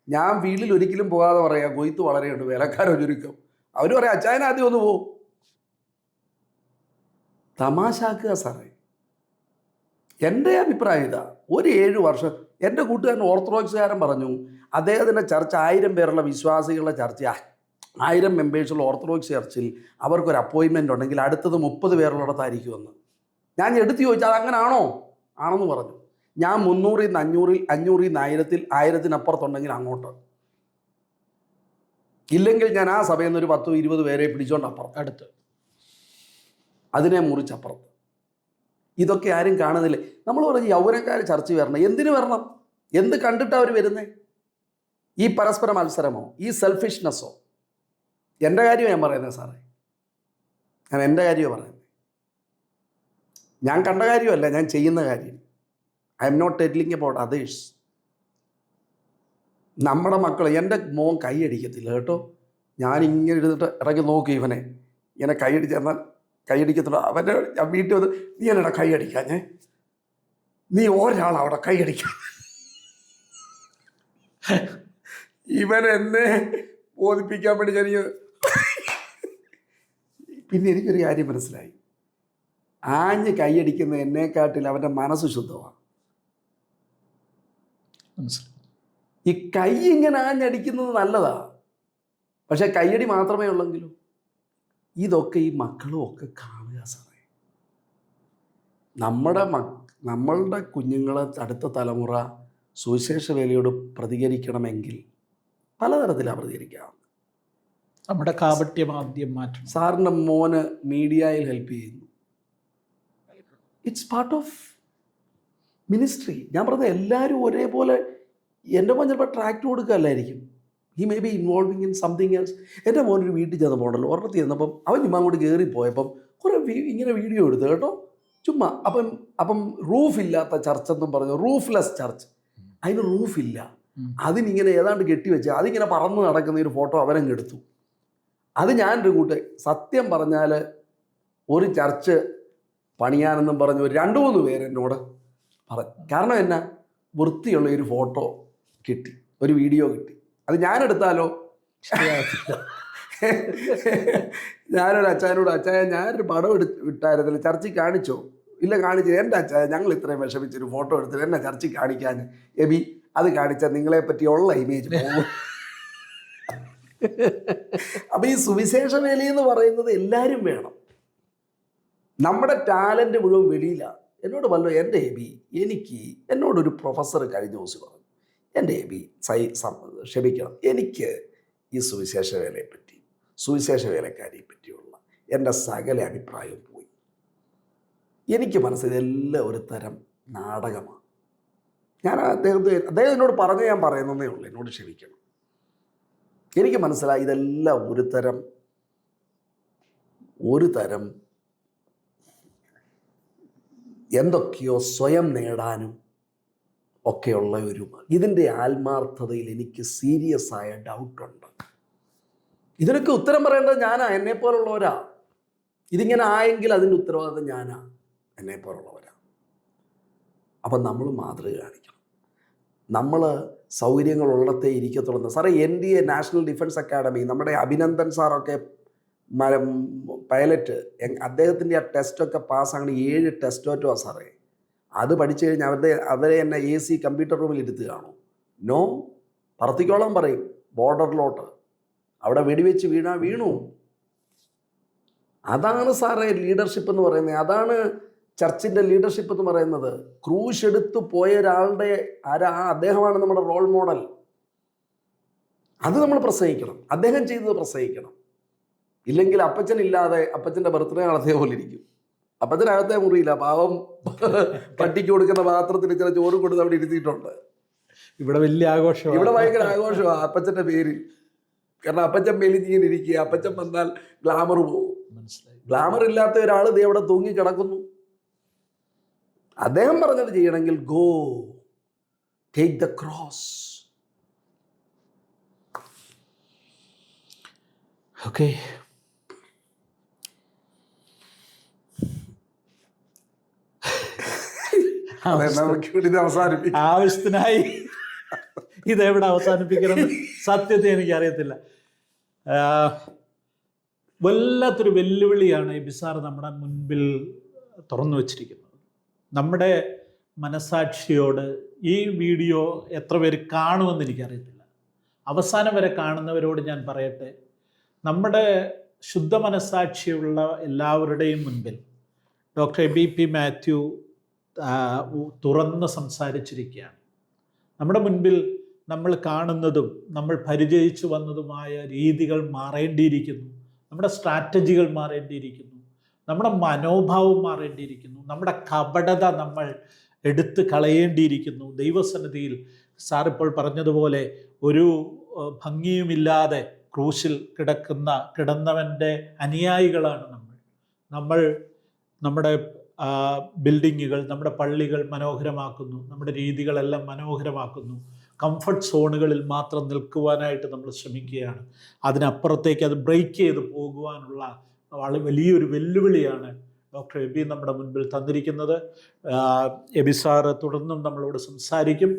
ഞാൻ ഫീൽഡിൽ ഒരിക്കലും പോകാതെ പറയാം കൊയ്ത്ത് വളരെയുണ്ട് വേലക്കാരോ ചുരുക്കം. അവർ പറയാം അച്ചായൻ ആദ്യം ഒന്ന് പോവും. തമാശാക്കുക സാറേ. എൻ്റെ അഭിപ്രായം ഇതാ, ഒരു 7 വർഷം. എൻ്റെ കൂട്ടുകാരൻ ഓർത്തഡോക്സുകാരൻ പറഞ്ഞു അദ്ദേഹത്തിൻ്റെ ചർച്ച 1000 പേരുള്ള വിശ്വാസികളുടെ ചർച്ചയാണ്, 1000 മെമ്പേഴ്സുള്ള ഓർത്തഡോക്സ് ചർച്ചിൽ അവർക്കൊരു അപ്പോയിൻമെൻ്റ് ഉണ്ടെങ്കിൽ അടുത്തത് 30 പേരുള്ളിടത്തായിരിക്കുമെന്ന്. ഞാൻ എടുത്തു ചോദിച്ചാൽ അതങ്ങനാണോ? ആണെന്ന് പറഞ്ഞു. ഞാൻ 300-ൽ നിന്ന് 500-ൽ 500-ൽ നിന്ന് 1000-ൽ 1000-നപ്പുറത്തുണ്ടെങ്കിൽ അങ്ങോട്ട്, ഇല്ലെങ്കിൽ ഞാൻ ആ സഭയിൽ നിന്ന് ഒരു 10-20 പേരെ പിടിച്ചോണ്ട് അപ്പുറത്ത്, അടുത്ത് അതിനെ മുറിച്ചപ്പുറത്ത്. ഇതൊക്കെ ആരും കാണുന്നില്ലേ? നമ്മൾ പറഞ്ഞ് യൗവനക്കാർ ചർച്ച വരണം. എന്തിനു വരണം? എന്ത് കണ്ടിട്ടാണ് അവർ വരുന്നത്? ഈ പരസ്പര മത്സരമോ, ഈ സെൽഫിഷ്നെസ്സോ? എൻ്റെ കാര്യമാണ് ഞാൻ പറയുന്നത് സാറേ, ഞാൻ എൻ്റെ കാര്യമാണ് പറയുന്നത്. ഞാൻ കണ്ട കാര്യമല്ല, ഞാൻ ചെയ്യുന്ന കാര്യം. I'm not telling about others. നമ്മുടെ മക്കൾ, എൻ്റെ മോൻ കൈയടിക്കത്തില്ല കേട്ടോ. ഞാനിങ്ങനെ ഇരുന്നിട്ട് ഇറങ്ങി നോക്കി ഇവനെ, ഇങ്ങനെ കൈയടിച്ചെന്നാൽ കൈയടിക്കത്തില്ല. അവൻ്റെ ഞാൻ വീട്ടിൽ വന്ന് നീ എന്നടാ കൈയടിക്കാഞ്ഞേ, നീ ഒരാളവിടെ കൈയടിക്കാൻ. ഇവൻ എന്നെ ബോധിപ്പിക്കാൻ വേണ്ടി ഞാൻ പിന്നെ എനിക്കൊരു കാര്യം മനസ്സിലായി. ആഞ്ഞ് കൈയടിക്കുന്ന എന്നെക്കാട്ടിൽ അവൻ്റെ മനസ്സ് ശുദ്ധമാണ്. ഈ കൈ ഇങ്ങനെ ആഞ്ഞടിക്കുന്നത് നല്ലതാ, പക്ഷെ കൈയടി മാത്രമേ ഉള്ളെങ്കിലും. ഇതൊക്കെ ഈ മക്കളും ഒക്കെ കാണുക സാറേ. നമ്മളുടെ കുഞ്ഞുങ്ങളെ, അടുത്ത തലമുറ സുവിശേഷ വേലയോട് പ്രതികരിക്കണമെങ്കിൽ പലതരത്തിലാണ് പ്രതികരിക്കാം. നമ്മുടെ കാപട്യം ആദ്യം മാറ്റണം. സാറിൻ്റെ മോന് മീഡിയയിൽ ഹെൽപ്പ് ചെയ്യുന്നു, ഇറ്റ്സ് പാർട്ട് ഓഫ് മിനിസ്ട്രി. ഞാൻ പറഞ്ഞത് എല്ലാവരും ഒരേപോലെ. എൻ്റെ മോൻ ചിലപ്പോൾ ട്രാക്ട് കൊടുക്കുകയല്ലായിരിക്കും, he may be involving in something else. എൻ്റെ മോനൊരു വീട്ടിൽ ചെന്നപ്പോണ്ടല്ലോ, ഒരിടത്ത് ചെന്നപ്പം അവൻ ചുമ്മാ അങ്ങോട്ട് കയറിപ്പോയപ്പം കുറേ ഇങ്ങനെ വീഡിയോ എടുത്തു കേട്ടോ, ചുമ്മാ. അപ്പം റൂഫില്ലാത്ത ചർച്ച് എന്നും പറഞ്ഞു, റൂഫ്ലെസ് ചർച്ച്. അതിന് റൂഫില്ല, അതിനിങ്ങനെ ഏതാണ്ട് കെട്ടിവെച്ച് അതിങ്ങനെ പറന്ന് നടക്കുന്ന ഒരു ഫോട്ടോ അവനങ്ങ് എടുത്തു. അത് ഞാനൊരു സത്യം പറഞ്ഞാൽ ഒരു ചർച്ച് പണിയാനെന്നും പറഞ്ഞു ഒരു 2-3 പേര് എന്നോട് പറഞ്ഞു. കാരണം എന്നാ, വൃത്തിയുള്ള ഒരു ഫോട്ടോ കിട്ടി, ഒരു വീഡിയോ കിട്ടി. അത് ഞാനെടുത്താലോ ശരിയാകത്തില്ല. ഞാനൊരു അച്ചായനോട്, അച്ചായ ഞാനൊരു പടം വിട്ടായിരുന്നില്ല, ചർച്ചിൽ കാണിച്ചോ? ഇല്ല കാണിച്ചു. എൻ്റെ അച്ചായ ഞങ്ങൾ ഇത്രയും വിഷമിച്ചൊരു ഫോട്ടോ എടുത്തിട്ട് എന്നെ ചർച്ചിൽ കാണിക്കാൻ. എബി അത് കാണിച്ചാൽ നിങ്ങളെ പറ്റിയുള്ള ഇമേജ് പോകും. അപ്പം ഈ സുവിശേഷ വേല എന്ന് പറയുന്നത് എല്ലാവരും വേണം. നമ്മുടെ ടാലൻറ്റ് മുഴുവൻ വെളിയിലാണ്. എന്നോട് പറഞ്ഞു, എൻ്റെ എബി, എന്നോടൊരു പ്രൊഫസർ കഴിഞ്ഞ ദിവസം പറഞ്ഞു, എൻ്റെ എബി ക്ഷമിക്കണം, എനിക്ക് ഈ സുവിശേഷ വേലയെപ്പറ്റി, സുവിശേഷ വേലക്കാരിയെ പറ്റിയുള്ള എൻ്റെ സകല അഭിപ്രായവും പോയി. എനിക്ക് മനസ്സിൽ ഇതെല്ലാം ഒരു തരം നാടകമാണ്. ഞാൻ അദ്ദേഹം എന്നോട് പറഞ്ഞ് ഞാൻ പറയുന്നതേ ഉള്ളൂ, എന്നോട് ക്ഷമിക്കണം. എനിക്ക് മനസ്സിലായി ഇതെല്ലാം ഒരു തരം എന്തൊക്കെയോ സ്വയം നേടാനും ഒക്കെയുള്ള ഇതിൻ്റെ ആത്മാർത്ഥതയിൽ എനിക്ക് സീരിയസ് ആയ ഡൗട്ടുണ്ട്. ഇതിനൊക്കെ ഉത്തരം പറയേണ്ടത് ഞാനാ, എന്നെപ്പോലുള്ളവരാ. ഇതിങ്ങനെ ആയെങ്കിൽ അതിൻ്റെ ഉത്തരവാദിത്തം ഞാനാ. എന്നെപ്പോലുള്ളവരാണ്. അപ്പം നമ്മൾ മാതൃക കാണിക്കണം. നമ്മൾ സൗകര്യങ്ങളുള്ളടത്തേ ഇരിക്കത്തുള്ളൂ. സാറേ NDA നാഷണൽ ഡിഫൻസ് അക്കാഡമി, നമ്മുടെ അഭിനന്ദൻ സാറൊക്കെ പൈലറ്റ്, അദ്ദേഹത്തിൻ്റെ ആ ടെസ്റ്റൊക്കെ പാസ്സാകണം. 7 ടെസ്റ്റോറ്റോ സാറേ. അത് പഠിച്ചു കഴിഞ്ഞാൽ അവരെ എന്നെ AC കമ്പ്യൂട്ടർ റൂമിൽ ഇരുത്തുകയാണോ? നോ, പറത്തിക്കോളാൻ പറയും ബോർഡറിലോട്ട്. അവിടെ വെടിവെച്ച് വീണു. അതാണ് സാറേ ലീഡർഷിപ്പ് എന്ന് പറയുന്നത്. അതാണ് ചർച്ചിൻ്റെ ലീഡർഷിപ്പ് എന്ന് പറയുന്നത്. ക്രൂശ് എടുത്ത് പോയ ഒരാളുടെ അദ്ദേഹമാണ് നമ്മുടെ റോൾ മോഡൽ. അത് നമ്മൾ പ്രസംഗിക്കണം. അദ്ദേഹം ചെയ്തത് പ്രസംഗിക്കണം. ഇല്ലെങ്കിൽ അപ്പച്ചനില്ലാതെ അപ്പച്ചൻ്റെ ബർത്ത്ഡേ നടത്തിയ പോലെ ഇരിക്കും. അപ്പച്ചനകത്തെ മുറിയില്ല, പാവം പട്ടിക്ക് കൊടുക്കുന്ന പാത്രത്തിൽ ചില ചോറ് കൊടുത്ത് അവിടെ ഇരുത്തിയിട്ടുണ്ട്. ഇവിടെ വലിയ ആഘോഷം, ഇവിടെ ഭയങ്കര ആഘോഷമാണ് അപ്പച്ചൻ്റെ പേരിൽ. കാരണം അപ്പച്ചൻ മെലിഞ്ഞിങ്ങനെ ഇരിക്കുക. അപ്പച്ചൻ വന്നാൽ ഗ്ലാമർ പോകും. ഗ്ലാമർ ഇല്ലാത്ത ഒരാൾ ദേ അവിടെ തൂങ്ങി കിടക്കുന്നു. അദ്ദേഹം പറഞ്ഞത് ചെയ്യണമെങ്കിൽ go take the cross. Okay, ആവശ്യത്തിനായി ഇതെവിടെ അവസാനിപ്പിക്കണം സത്യത്തെ എനിക്കറിയത്തില്ല. വല്ലാത്തൊരു വെല്ലുവിളിയാണ് എബിസാർ നമ്മുടെ മുൻപിൽ തുറന്നു വച്ചിരിക്കുന്നത്. നമ്മുടെ മനസാക്ഷിയോട് ഈ വീഡിയോ എത്ര പേര് കാണുമെന്ന് എനിക്കറിയത്തില്ല. അവസാനം വരെ കാണുന്നവരോട് ഞാൻ പറയട്ടെ, നമ്മുടെ ശുദ്ധ മനസാക്ഷിയുള്ള എല്ലാവരുടെയും മുൻപിൽ ഡോക്ടർ BP മാത്യു തുറന്ന് സംസാരിച്ചിരിക്കുകയാണ്. നമ്മുടെ മുൻപിൽ നമ്മൾ കാണുന്നതും നമ്മൾ പരിചയിച്ചു വന്നതുമായ രീതികൾ മാറേണ്ടിയിരിക്കുന്നു. നമ്മുടെ സ്ട്രാറ്റജികൾ മാറേണ്ടിയിരിക്കുന്നു. നമ്മുടെ മനോഭാവം മാറേണ്ടിയിരിക്കുന്നു. നമ്മുടെ കപടത നമ്മൾ എടുത്ത് കളയേണ്ടിയിരിക്കുന്നു. ദൈവസന്നിധിയിൽ സാർ ഇപ്പോൾ പറഞ്ഞതുപോലെ ഒരു ഭംഗിയുമില്ലാതെ ക്രൂശിൽ കിടന്നവൻ്റെ അനുയായികളാണ് നമ്മൾ. നമ്മുടെ ബിൽഡിങ്ങുകൾ, നമ്മുടെ പള്ളികൾ മനോഹരമാക്കുന്നു, നമ്മുടെ രീതികളെല്ലാം മനോഹരമാക്കുന്നു. കംഫർട്ട് സോണുകളിൽ മാത്രം നിൽക്കുവാനായിട്ട് നമ്മൾ ശ്രമിക്കുകയാണ്. അതിനപ്പുറത്തേക്ക് അത് ബ്രേക്ക് ചെയ്ത് പോകുവാനുള്ള വലിയൊരു വെല്ലുവിളിയാണ് ഡോക്ടർ എബി നമ്മുടെ മുൻപിൽ തന്നിരിക്കുന്നത്. എബി സാറ് തുടർന്നും നമ്മളോട് സംസാരിക്കും.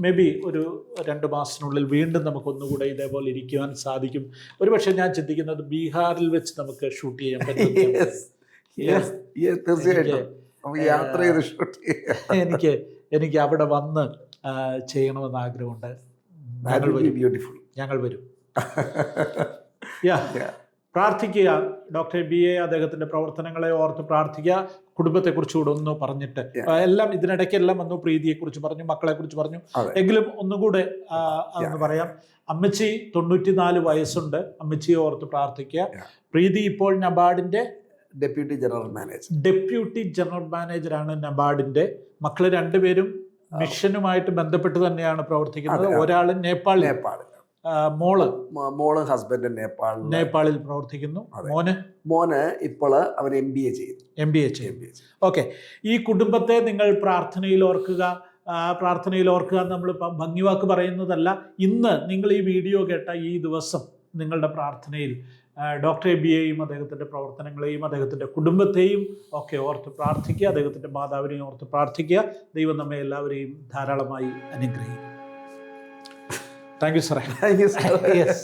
മേ ബി ഒരു 2 മാസത്തിനുള്ളിൽ വീണ്ടും നമുക്കൊന്നുകൂടെ ഇതേപോലെ ഇരിക്കുവാൻ സാധിക്കും. ഒരുപക്ഷെ ഞാൻ ചിന്തിക്കുന്നത് ബീഹാറിൽ വെച്ച് നമുക്ക് ഷൂട്ട് ചെയ്യാൻ പറ്റും. എനിക്ക് അവിടെ വന്ന് ചെയ്യണമെന്ന് ആഗ്രഹമുണ്ട്. ഞങ്ങൾ വരും. പ്രാർത്ഥിക്കുക. ഡോക്ടർ BA അദ്ദേഹത്തിൻ്റെ പ്രവർത്തനങ്ങളെ ഓർത്ത് പ്രാർത്ഥിക്കുക. കുടുംബത്തെക്കുറിച്ചുകൂടെ ഒന്ന് പറഞ്ഞിട്ട്, എല്ലാം ഇതിനിടയ്ക്കെല്ലാം വന്നു, പ്രീതിയെക്കുറിച്ച് പറഞ്ഞു, മക്കളെക്കുറിച്ച് പറഞ്ഞു, എങ്കിലും ഒന്നുകൂടെ അതൊന്ന് പറയാം. അമ്മച്ചി 94 വയസ്സുണ്ട്. അമ്മച്ചിയെ ഓർത്ത് പ്രാർത്ഥിക്കുക. പ്രീതി ഇപ്പോൾ നബാർഡിൻ്റെ ഡെപ്യൂട്ടി ജനറൽ മാനേജറാണ് നബാർഡിൻ്റെ. മക്കൾ 2 പേരും മിഷനുമായിട്ട് ബന്ധപ്പെട്ട് തന്നെയാണ് പ്രവർത്തിക്കുന്നത്. ഒരാൾ നേപ്പാളിൽ, മോള് ഹസ്ബൻഡ് നേപ്പാളിൽ പ്രവർത്തിക്കുന്നു. മോന് ഇപ്പോൾ അവൻ MBA ചെയ്യും. ഓക്കെ, ഈ കുടുംബത്തെ നിങ്ങൾ പ്രാർത്ഥനയിൽ ഓർക്കുക. നമ്മൾ ഭംഗിവാക്ക് പറയുന്നതല്ല. ഇന്ന് നിങ്ങൾ ഈ വീഡിയോ കേട്ട ഈ ദിവസം നിങ്ങളുടെ പ്രാർത്ഥനയിൽ ഡോക്ടർ BAയും അദ്ദേഹത്തിൻ്റെ പ്രവർത്തനങ്ങളെയും അദ്ദേഹത്തിൻ്റെ കുടുംബത്തെയും ഒക്കെ ഓർത്ത് പ്രാർത്ഥിക്കുക. അദ്ദേഹത്തിൻ്റെ മാതാവിനെയും ഓർത്ത് പ്രാർത്ഥിക്കുക. ദൈവം നമ്മെ എല്ലാവരെയും ധാരാളമായി അനുഗ്രഹിക്കും. താങ്ക് യു സാറേ. Thank you, sir. Yes.